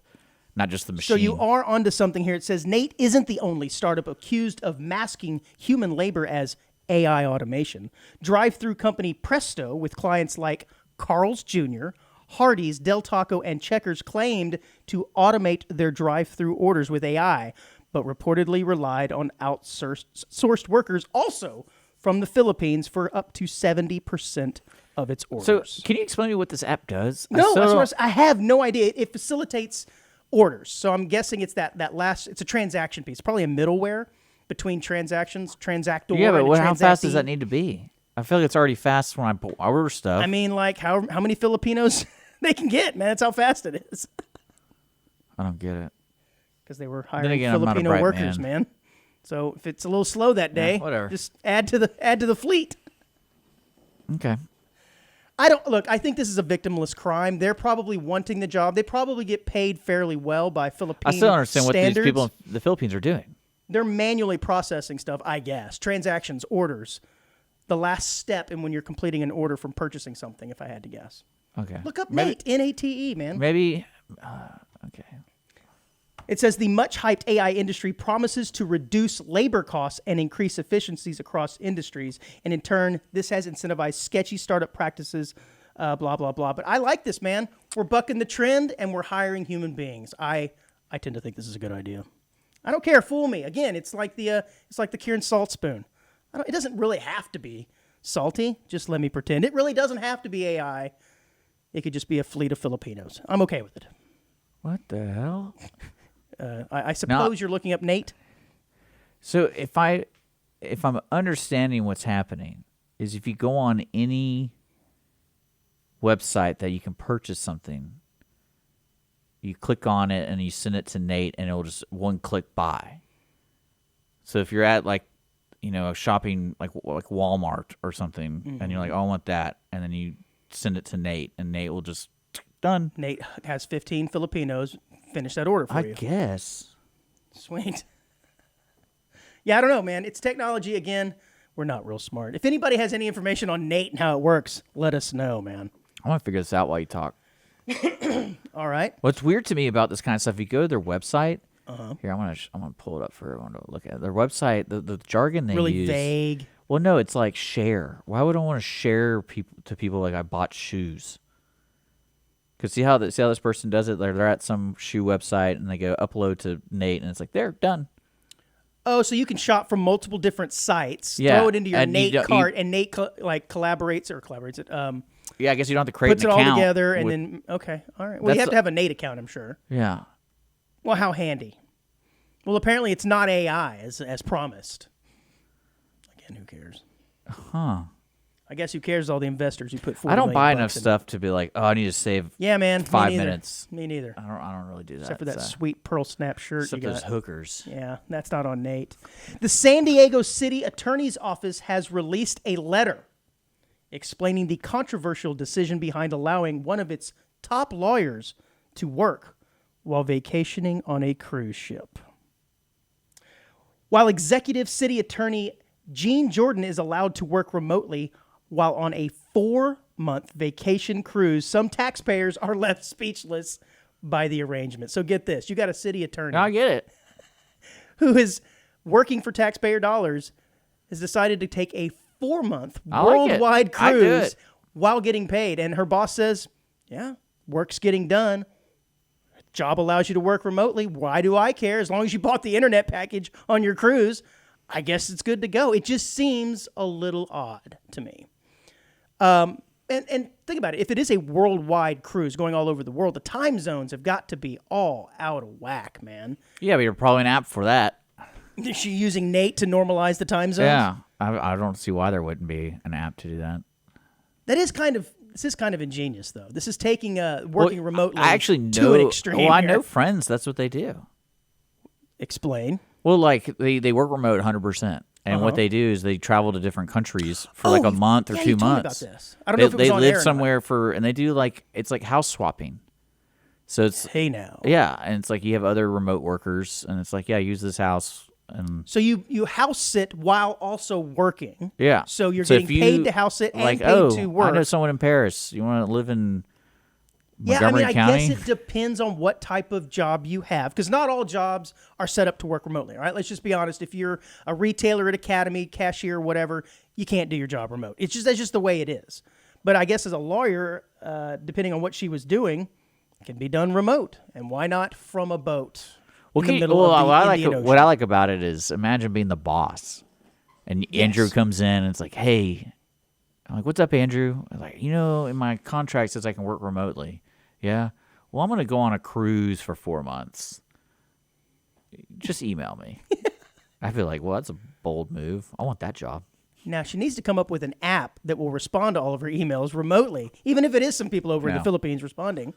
Speaker 1: not just the machine.
Speaker 2: So you are onto something here. It says Nate isn't the only startup accused of masking human labor as AI automation. Drive-through company Presto, with clients like Carl's Jr., Hardee's, Del Taco, and Checkers, claimed to automate their drive-through orders with AI, but reportedly relied on outsourced workers also from the Philippines for up to 70% of its orders.
Speaker 1: So can you explain to me what this app does?
Speaker 2: No, I have no idea. It facilitates orders. So I'm guessing it's that last, it's a transaction piece, probably a middleware between transactions, transactor.
Speaker 1: Yeah, but
Speaker 2: and
Speaker 1: how fast does
Speaker 2: transactee.
Speaker 1: that need to be? I feel like it's already fast when I order stuff.
Speaker 2: I mean, like how many Filipinos they can get, man. That's how fast it is.
Speaker 1: I don't get it.
Speaker 2: Because they were hiring
Speaker 1: again, I'm not a
Speaker 2: Filipino
Speaker 1: bright
Speaker 2: workers, man. So if it's a little slow that day,
Speaker 1: whatever.
Speaker 2: just add to the fleet.
Speaker 1: Okay.
Speaker 2: I think this is a victimless crime. They're probably wanting the job. They probably get paid fairly well by Filipino
Speaker 1: I still don't understand
Speaker 2: standards.
Speaker 1: what these people in the Philippines are doing.
Speaker 2: They're manually processing stuff, I guess. Transactions, orders. The last step in when you're completing an order from purchasing something, if I had to guess.
Speaker 1: Okay.
Speaker 2: Look up Nate, N-A-T-E, man.
Speaker 1: Maybe. Okay.
Speaker 2: It says the much-hyped AI industry promises to reduce labor costs and increase efficiencies across industries. And in turn, this has incentivized sketchy startup practices, blah, blah, blah. But I like this, man. We're bucking the trend, and we're hiring human beings. I tend to think this is a good idea. I don't care. Fool me. Again, it's like the Kieran salt spoon. It doesn't really have to be salty. Just let me pretend. It really doesn't have to be AI. It could just be a fleet of Filipinos. I'm okay with it.
Speaker 1: What the hell?
Speaker 2: I suppose you're looking up Nate.
Speaker 1: So if I'm understanding what's happening, is if you go on any website that you can purchase something, you click on it and you send it to Nate, and it'll just one click buy. So if you're at shopping like Walmart or something, and you're like, oh, I want that, and then you send it to Nate, and Nate will just done.
Speaker 2: Nate has 15 Filipinos finish that order for
Speaker 1: I
Speaker 2: you.
Speaker 1: guess.
Speaker 2: Sweet. Yeah, I don't know, man. It's technology again. We're not real smart. If anybody has any information on Nate and how it works, let us know, man.
Speaker 1: I want to figure this out while you talk.
Speaker 2: All right.
Speaker 1: What's weird to me about this kind of stuff, you go to their website. Here, I'm gonna pull it up for everyone to look at. Their website, the jargon they
Speaker 2: Really
Speaker 1: use.
Speaker 2: vague.
Speaker 1: Well, no, it's like share. Why would I want to share to people like I bought shoes? Because see how this person does it? They're at some shoe website and they go upload to Nate, and it's like they're done.
Speaker 2: Oh, so you can shop from multiple different sites,
Speaker 1: Yeah,
Speaker 2: throw it into your
Speaker 1: and
Speaker 2: Nate
Speaker 1: you
Speaker 2: cart, and Nate collaborates it.
Speaker 1: Yeah, I guess you don't have to create
Speaker 2: Puts
Speaker 1: an
Speaker 2: it all
Speaker 1: account.
Speaker 2: together, and then okay, all right. Well, you
Speaker 1: That's
Speaker 2: have to have a Nate account, I'm sure.
Speaker 1: Yeah.
Speaker 2: Well, how handy. Well, apparently it's not AI as promised. Again, who cares?
Speaker 1: Huh.
Speaker 2: I guess who cares? All the investors who put $40
Speaker 1: I don't
Speaker 2: million
Speaker 1: buy enough
Speaker 2: bucks in.
Speaker 1: stuff to be like, oh, I need to save.
Speaker 2: Yeah, man.
Speaker 1: 5
Speaker 2: me neither.
Speaker 1: minutes.
Speaker 2: Me neither.
Speaker 1: I don't really do that.
Speaker 2: Except for that
Speaker 1: so.
Speaker 2: sweet pearl snap shirt
Speaker 1: Except
Speaker 2: you
Speaker 1: those
Speaker 2: got.
Speaker 1: hookers.
Speaker 2: Yeah, that's not on Nate. The San Diego City Attorney's Office has released a letter explaining the controversial decision behind allowing one of its top lawyers to work while vacationing on a cruise ship. While Executive City Attorney Gene Jordan is allowed to work remotely while on a 4-month vacation cruise, some taxpayers are left speechless by the arrangement. So get this. You got a city attorney
Speaker 1: I get it.
Speaker 2: who is working for taxpayer dollars has decided to take a 4-month
Speaker 1: I like it.
Speaker 2: worldwide
Speaker 1: I do
Speaker 2: cruise
Speaker 1: it.
Speaker 2: while getting paid. And her boss says, yeah, work's getting done. Job allows you to work remotely. Why do I care? As long as you bought the internet package on your cruise, I guess it's good to go. It just seems a little odd to me. And think about it. If it is a worldwide cruise going all over the world, the time zones have got to be all out of whack, man.
Speaker 1: Yeah, but you're probably an app for that.
Speaker 2: Is she using Nate to normalize the time zones?
Speaker 1: Yeah. I don't see why there wouldn't be an app to do that.
Speaker 2: This is kind of ingenious, though. This is taking working remotely
Speaker 1: I actually know,
Speaker 2: to an extreme.
Speaker 1: Well, I
Speaker 2: here.
Speaker 1: know friends. That's what they do.
Speaker 2: Explain.
Speaker 1: Well, like they work remote 100%. And what they do is they travel to different countries for like a month or 2
Speaker 2: you told me
Speaker 1: months.
Speaker 2: about this. I don't know if it was
Speaker 1: they
Speaker 2: on
Speaker 1: live
Speaker 2: air or not.
Speaker 1: somewhere and they do it's like house swapping. So it's
Speaker 2: Hey now.
Speaker 1: yeah, and it's like you have other remote workers, and it's like use this house, and
Speaker 2: So you house sit while also working.
Speaker 1: yeah.
Speaker 2: So you're
Speaker 1: if
Speaker 2: getting paid to house sit and
Speaker 1: like,
Speaker 2: paid to work.
Speaker 1: I know someone in Paris. You want to live in
Speaker 2: Yeah,
Speaker 1: Montgomery
Speaker 2: I
Speaker 1: County?
Speaker 2: guess it depends on what type of job you have, because not all jobs are set up to work remotely. All right, let's just be honest. If you're a retailer at Academy, cashier, whatever, you can't do your job remote. That's just the way it is. But I guess as a lawyer, depending on what she was doing, it can be done remote. And why not from a boat?
Speaker 1: Well,
Speaker 2: in the middle of the Indian Ocean?
Speaker 1: what I like about it is imagine being the boss, and Andrew comes in and it's like, hey, I'm like, what's up, Andrew? I'm like, in my contract says I can work remotely. Yeah. Well, I'm going to go on a cruise for 4 months. Just email me. I feel like, well, that's a bold move. I want that job.
Speaker 2: Now, she needs to come up with an app that will respond to all of her emails remotely, even if it is some people over in the Philippines responding.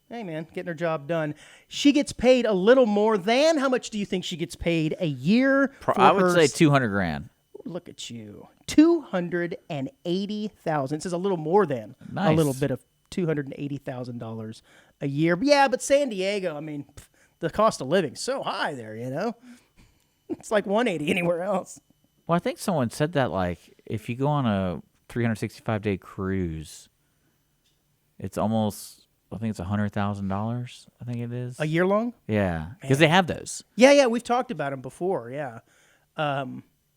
Speaker 2: Hey, man, getting her job done. She gets paid a little more than, how much do you think she gets paid a year?
Speaker 1: I would say $200,000.
Speaker 2: Look at you. $280,000. It says a little more than a
Speaker 1: Nice.
Speaker 2: little bit of $280,000 a year. But yeah, but San Diego, I mean, the cost of living so high there, It's like 180 anywhere else.
Speaker 1: Well, I think someone said that, like, if you go on a 365-day cruise, it's almost, I think it's $100,000, I think it is.
Speaker 2: A year long?
Speaker 1: Yeah, because they have those.
Speaker 2: Yeah, we've talked about them before, yeah.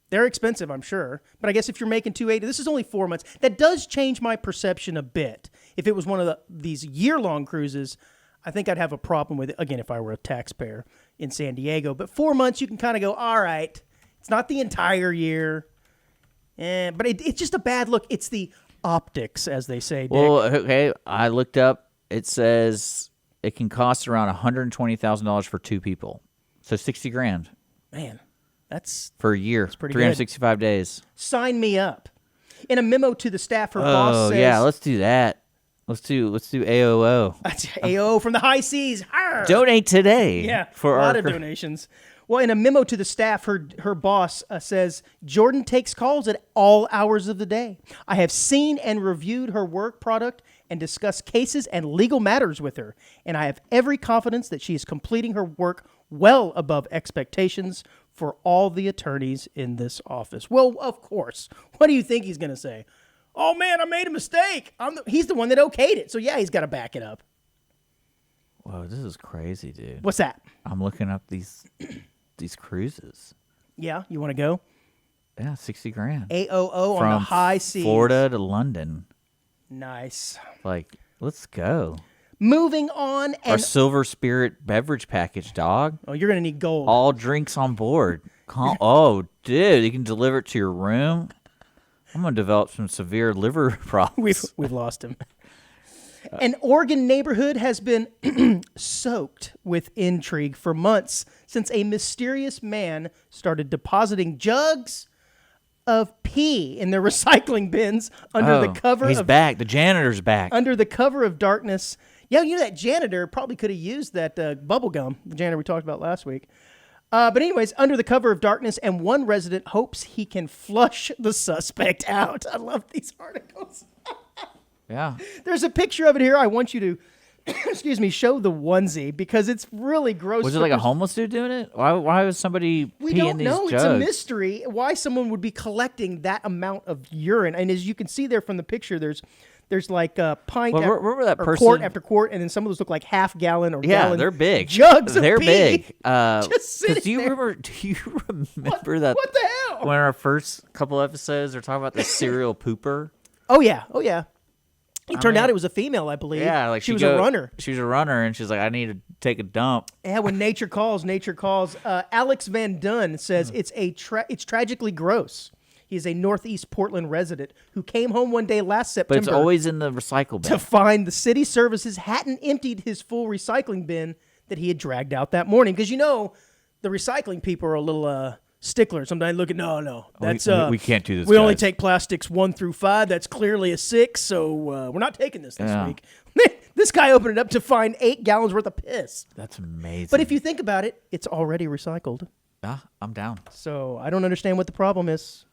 Speaker 2: They're expensive, I'm sure. But I guess if you're making $280, this is only 4 months. That does change my perception a bit. If it was one of these year-long cruises, I think I'd have a problem with it, again, if I were a taxpayer in San Diego. But 4 months, you can kind of go, all right, it's not the entire year. But it's just a bad look. It's the optics, as they say, Dick.
Speaker 1: Well, okay, I looked up. It says it can cost around $120,000 for 2 people. So $60,000
Speaker 2: Man, that's
Speaker 1: for a year,
Speaker 2: pretty
Speaker 1: 365 days.
Speaker 2: sign me up. In a memo to the staff, her boss
Speaker 1: Oh,
Speaker 2: says...
Speaker 1: yeah, let's do that. Let's do AOO.
Speaker 2: That's AO from the high seas. Arr!
Speaker 1: Donate today.
Speaker 2: Yeah,
Speaker 1: for
Speaker 2: a lot
Speaker 1: our
Speaker 2: of donations. Well, in a memo to the staff, her boss says, Jordan takes calls at all hours of the day. I have seen and reviewed her work product and discussed cases and legal matters with her, and I have every confidence that she is completing her work well above expectations for all the attorneys in this office. Well, of course. What do you think he's going to say? Oh, man, I made a mistake. He's the one that okayed it, so yeah, he's got to back it up.
Speaker 1: Whoa, this is crazy, dude.
Speaker 2: What's that?
Speaker 1: I'm looking up these cruises.
Speaker 2: Yeah, you want to go?
Speaker 1: Yeah, 60 grand.
Speaker 2: AOO on the high seas.
Speaker 1: Florida to London.
Speaker 2: Nice.
Speaker 1: Like, let's go.
Speaker 2: Moving on.
Speaker 1: Our Silver Spirit beverage package, dog.
Speaker 2: Oh, you're going to need gold.
Speaker 1: All drinks on board. Oh, dude, you can deliver it to your room. I'm going to develop some severe liver problems.
Speaker 2: We've lost him. An Oregon neighborhood has been soaked with intrigue for months since a mysterious man started depositing jugs of pee in their recycling bins under the cover
Speaker 1: he's
Speaker 2: of...
Speaker 1: back. The janitor's back.
Speaker 2: Under the cover of darkness. Yeah, you know, that janitor probably could have used that bubble gum, the janitor we talked about last week. But anyways, under the cover of darkness, and one resident hopes he can flush the suspect out. I love these articles.
Speaker 1: Yeah.
Speaker 2: There's a picture of it here. I want you to, excuse me, show the onesie because it's really gross.
Speaker 1: Was it like a homeless dude doing it? Why was somebody
Speaker 2: We
Speaker 1: peeing
Speaker 2: don't
Speaker 1: these
Speaker 2: know.
Speaker 1: jugs?
Speaker 2: It's a mystery why someone would be collecting that amount of urine. And as you can see there from the picture, there's like a pint
Speaker 1: remember that
Speaker 2: or
Speaker 1: person?
Speaker 2: quart after quart, and then some of those look like half gallon or
Speaker 1: Yeah,
Speaker 2: gallon
Speaker 1: they're big.
Speaker 2: jugs of
Speaker 1: They're
Speaker 2: pee.
Speaker 1: big.
Speaker 2: Just sitting
Speaker 1: do you
Speaker 2: there.
Speaker 1: remember? Do you remember that?
Speaker 2: What the hell?
Speaker 1: When our first couple episodes, they're talking about the serial pooper.
Speaker 2: Oh yeah. It turned out it was a female, I believe.
Speaker 1: Yeah, like
Speaker 2: she was a runner.
Speaker 1: She was a runner, and she's like, "I need to take a dump."
Speaker 2: Yeah, when nature calls, nature calls. Alex Van Dunn says it's tragically gross. He is a Northeast Portland resident who came home one day last
Speaker 1: But
Speaker 2: September
Speaker 1: it's always in the recycle bin.
Speaker 2: to find the city services hadn't emptied his full recycling bin that he had dragged out that morning. Because, you know, the recycling people are a little sticklers. Sometimes they look at, no, that's
Speaker 1: we can't do this,
Speaker 2: We only
Speaker 1: guys.
Speaker 2: take plastics 1 through 5. That's clearly a 6, so we're not taking this
Speaker 1: Yeah.
Speaker 2: week. This guy opened it up to find 8 gallons worth of piss.
Speaker 1: That's amazing.
Speaker 2: But if you think about it, it's already recycled.
Speaker 1: I'm down.
Speaker 2: So I don't understand what the problem is.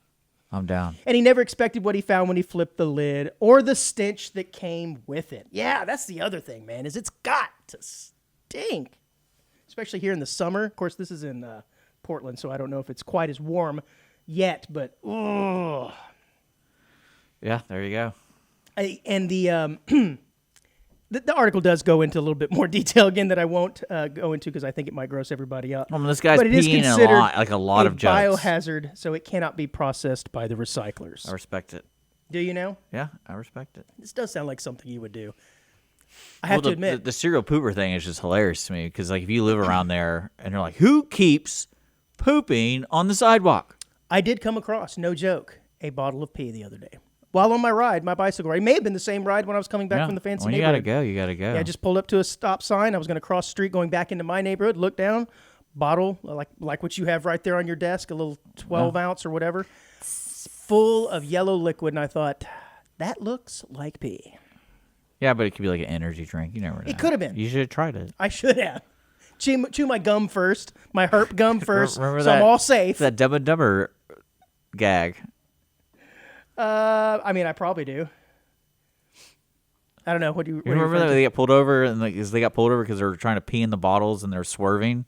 Speaker 1: I'm down.
Speaker 2: And he never expected what he found when he flipped the lid or the stench that came with it. Yeah, that's the other thing, man, is it's got to stink. Especially here in the summer. Of course, this is in Portland, so I don't know if it's quite as warm yet, but ugh.
Speaker 1: Yeah, there you go.
Speaker 2: And the the article does go into a little bit more detail again that I won't go into because I think it might gross everybody up.
Speaker 1: Well, this guy's
Speaker 2: But it is
Speaker 1: peeing
Speaker 2: considered
Speaker 1: a lot of jugs.
Speaker 2: biohazard, so it cannot be processed by the recyclers.
Speaker 1: I respect it.
Speaker 2: Do you know?
Speaker 1: Yeah, I respect it.
Speaker 2: This does sound like something you would do. I have to
Speaker 1: the,
Speaker 2: admit.
Speaker 1: the serial pooper thing is just hilarious to me because, like, if you live around there and you're like, who keeps pooping on the sidewalk?
Speaker 2: I did come across, no joke, a bottle of pee the other day. While on my ride, my bicycle ride. It may have been the same ride when I was coming back from the fancy
Speaker 1: when
Speaker 2: neighborhood.
Speaker 1: you gotta go.
Speaker 2: Yeah, I just pulled up to a stop sign. I was going to cross the street going back into my neighborhood, look down, bottle, like what you have right there on your desk, a little 12-ounce or whatever, full of yellow liquid, and I thought, that looks like pee.
Speaker 1: Yeah, but it could be like an energy drink. You never know.
Speaker 2: It could have been.
Speaker 1: You should have tried it.
Speaker 2: I should have. Chew my gum first, my herp gum first,
Speaker 1: Remember
Speaker 2: so
Speaker 1: that,
Speaker 2: I'm all safe.
Speaker 1: That Dumb and Dumber gag.
Speaker 2: I mean, I probably do. I don't know. What do you
Speaker 1: You remember that they got pulled over and they got pulled over because they were trying to pee in the bottles and they're swerving.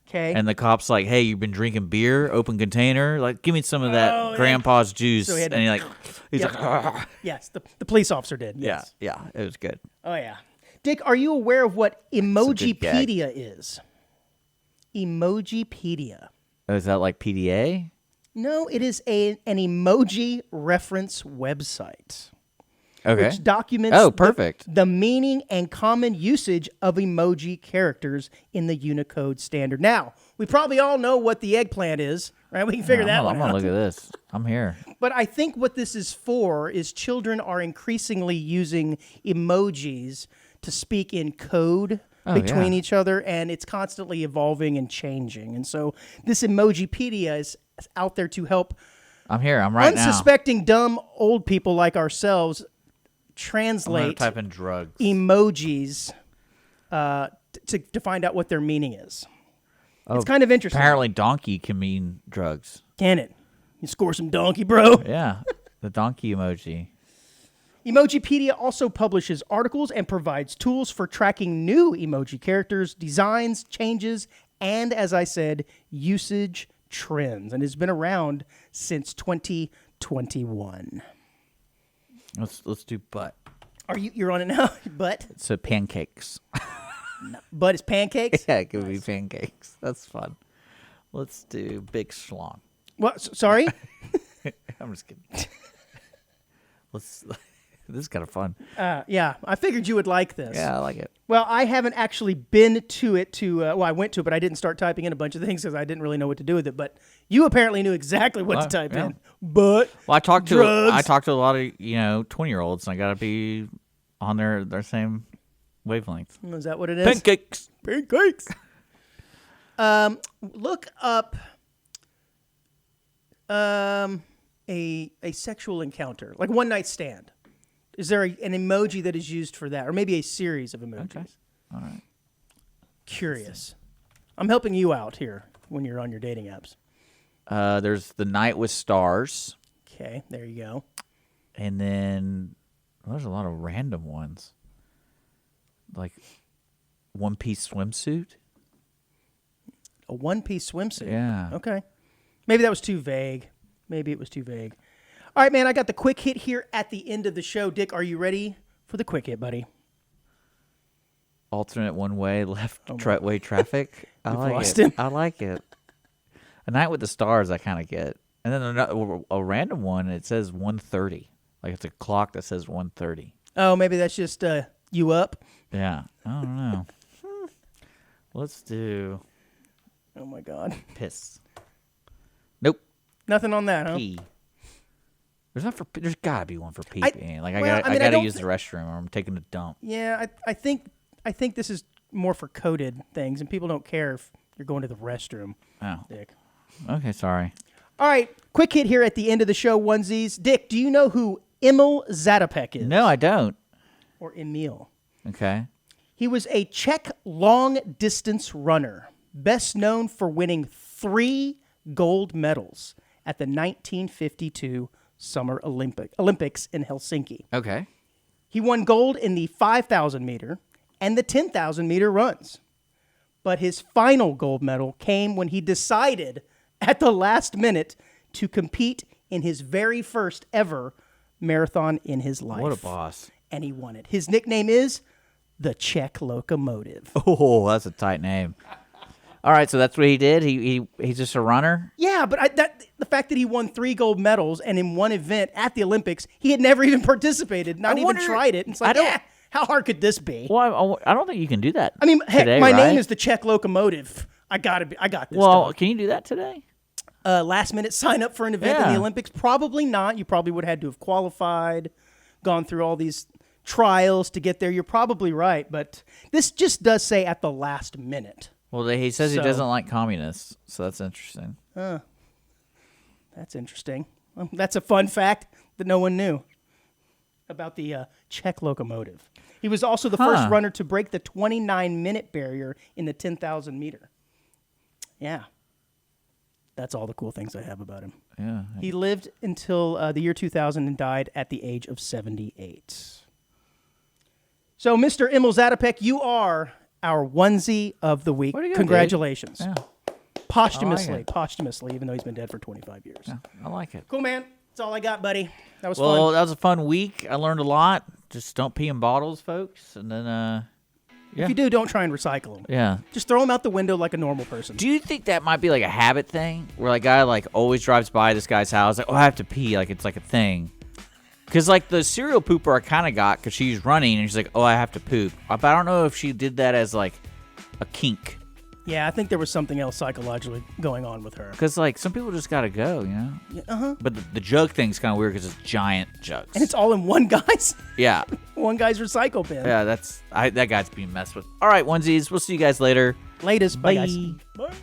Speaker 2: Okay.
Speaker 1: And the cop's like, "Hey, you've been drinking beer, open container. Like, give me some of that
Speaker 2: Oh, yeah.
Speaker 1: grandpa's juice."
Speaker 2: So he had to-
Speaker 1: and he's
Speaker 2: Yep.
Speaker 1: like, "Argh."
Speaker 2: Yes, the police officer did. Yes.
Speaker 1: Yeah, it was good.
Speaker 2: Oh, yeah. Dick, are you aware of what
Speaker 1: good
Speaker 2: Emojipedia is? Emojipedia.
Speaker 1: Oh, is that like PDA?
Speaker 2: No, it is an emoji reference website.
Speaker 1: Okay.
Speaker 2: Which documents
Speaker 1: perfect.
Speaker 2: the meaning and common usage of emoji characters in the Unicode standard. Now, we probably all know what the eggplant is, right? We can figure that one
Speaker 1: I'm gonna
Speaker 2: out.
Speaker 1: look at this. I'm here.
Speaker 2: But I think what this is for is children are increasingly using emojis to speak in code between each other, and it's constantly evolving and changing. And so this Emojipedia is out there to help
Speaker 1: I'm here. I'm right now.
Speaker 2: unsuspecting dumb old people like ourselves
Speaker 1: I'm gonna
Speaker 2: translate
Speaker 1: type in drugs.
Speaker 2: emojis to find out what their meaning is. It's kind of interesting.
Speaker 1: Apparently, donkey can mean drugs.
Speaker 2: Can it? You score some donkey, bro.
Speaker 1: Yeah, the donkey emoji.
Speaker 2: Emojipedia also publishes articles and provides tools for tracking new emoji characters, designs, changes, and, as I said, usage trends, and has been around since 2021.
Speaker 1: Let's do butt.
Speaker 2: You're on it now? Butt?
Speaker 1: So pancakes.
Speaker 2: Butt is pancakes?
Speaker 1: Yeah, it could be pancakes. That's fun. Let's do big schlong.
Speaker 2: What? Sorry?
Speaker 1: I'm just kidding. This is kind of fun.
Speaker 2: Yeah, I figured you would like this.
Speaker 1: Yeah, I like it.
Speaker 2: Well, I haven't actually been to it I went to it, but I didn't start typing in a bunch of things because I didn't really know what to do with it. But you apparently knew exactly what to type in. But
Speaker 1: well, I talked to
Speaker 2: drugs.
Speaker 1: a lot of 20-year-olds, and I got to be on their same wavelength.
Speaker 2: Is that what it is?
Speaker 1: Pancakes.
Speaker 2: Pancakes. Look up a sexual encounter, like one night stand. Is there an emoji that is used for that, or maybe a series of emojis?
Speaker 1: Okay. All right.
Speaker 2: Curious. I'm helping you out here when you're on your dating apps.
Speaker 1: There's the night with stars,
Speaker 2: Okay, there you go.
Speaker 1: and then there's a lot of random ones, like one-piece swimsuit.
Speaker 2: A one-piece swimsuit.
Speaker 1: Yeah.
Speaker 2: Okay. Maybe that was too vague. Maybe it was too vague. All right, man, I got the quick hit here at the end of the show. Dick, are you ready for the quick hit, buddy?
Speaker 1: Alternate one-way left way traffic. I
Speaker 2: You've
Speaker 1: like
Speaker 2: lost
Speaker 1: it.
Speaker 2: him.
Speaker 1: I like it. A night with the stars, I kind of get, and then a random one. It says 1:30. Like it's a clock that says 1:30.
Speaker 2: Oh, maybe that's just you up.
Speaker 1: Yeah, I don't know. Let's do
Speaker 2: Oh, my God.
Speaker 1: piss. Nope.
Speaker 2: Nothing on that, huh?
Speaker 1: Pee. There's gotta be one for pee.
Speaker 2: I
Speaker 1: gotta
Speaker 2: don't
Speaker 1: use the restroom, or I'm taking a dump.
Speaker 2: Yeah, I think this is more for coded things, and people don't care if you're going to the restroom,
Speaker 1: Oh,
Speaker 2: Dick.
Speaker 1: okay, sorry.
Speaker 2: All right, quick hit here at the end of the show, onesies. Dick, do you know who Emil Zatopek is?
Speaker 1: No, I don't.
Speaker 2: Or Emil.
Speaker 1: Okay.
Speaker 2: He was a Czech long-distance runner, best known for winning 3 gold medals at the 1952 Summer Olympics in Helsinki.
Speaker 1: Okay.
Speaker 2: He won gold in the 5,000-meter and the 10,000-meter runs. But his final gold medal came when he decided at the last minute to compete in his very first ever marathon in his life.
Speaker 1: What a boss.
Speaker 2: And he won it. His nickname is the Czech Locomotive.
Speaker 1: Oh, that's a tight name. All right, so that's what he did. He's just a runner.
Speaker 2: Yeah, but the fact that he won 3 gold medals and in one event at the Olympics, he had never even participated, not even tried it. And it's like, how hard could this be?
Speaker 1: Well, I don't think you can do that.
Speaker 2: I mean, heck,
Speaker 1: today,
Speaker 2: my
Speaker 1: right?
Speaker 2: name is the Czech Locomotive. I got this.
Speaker 1: Well,
Speaker 2: done.
Speaker 1: can you do that today?
Speaker 2: Last minute sign up for an event in the Olympics? Probably not. You probably would have had to have qualified, gone through all these trials to get there. You're probably right, but this just does say at the last minute.
Speaker 1: Well, he says he doesn't like communists, so that's interesting.
Speaker 2: That's interesting. Well, that's a fun fact that no one knew about the Czech Locomotive. He was also the first runner to break the 29-minute barrier in the 10,000 meter. Yeah. That's all the cool things I have about him.
Speaker 1: Yeah.
Speaker 2: He lived until the year 2000 and died at the age of 78. So, Mr. Emil Zatopek, you are our onesie of the week.
Speaker 1: Way to go,
Speaker 2: Congratulations.
Speaker 1: dude. Yeah.
Speaker 2: Posthumously, even though he's been dead for 25 years.
Speaker 1: Yeah, I like it.
Speaker 2: Cool, man. That's all I got, buddy. That was
Speaker 1: Well,
Speaker 2: fun.
Speaker 1: that was a fun week. I learned a lot. Just don't pee in bottles, folks. And then,
Speaker 2: If you do, don't try and recycle them.
Speaker 1: yeah.
Speaker 2: Just throw them out the window like a normal person.
Speaker 1: Do you think that might be like a habit thing, where like guy like always drives by this guy's house, like, oh, I have to pee, like it's like a thing? Because like the serial pooper I kind of got, because she's running and she's like, oh, I have to poop. But I don't know if she did that as like a kink.
Speaker 2: Yeah, I think there was something else psychologically going on with her.
Speaker 1: Because like some people just gotta go, you know.
Speaker 2: Yeah,
Speaker 1: But the jug thing's kind of weird because it's giant jugs.
Speaker 2: And it's all in one guy's
Speaker 1: yeah,
Speaker 2: recycle bin.
Speaker 1: yeah. That guy's being messed with. All right, onesies. We'll see you guys later.
Speaker 2: Latest. Bye,
Speaker 1: Bye.
Speaker 2: guys. Bye.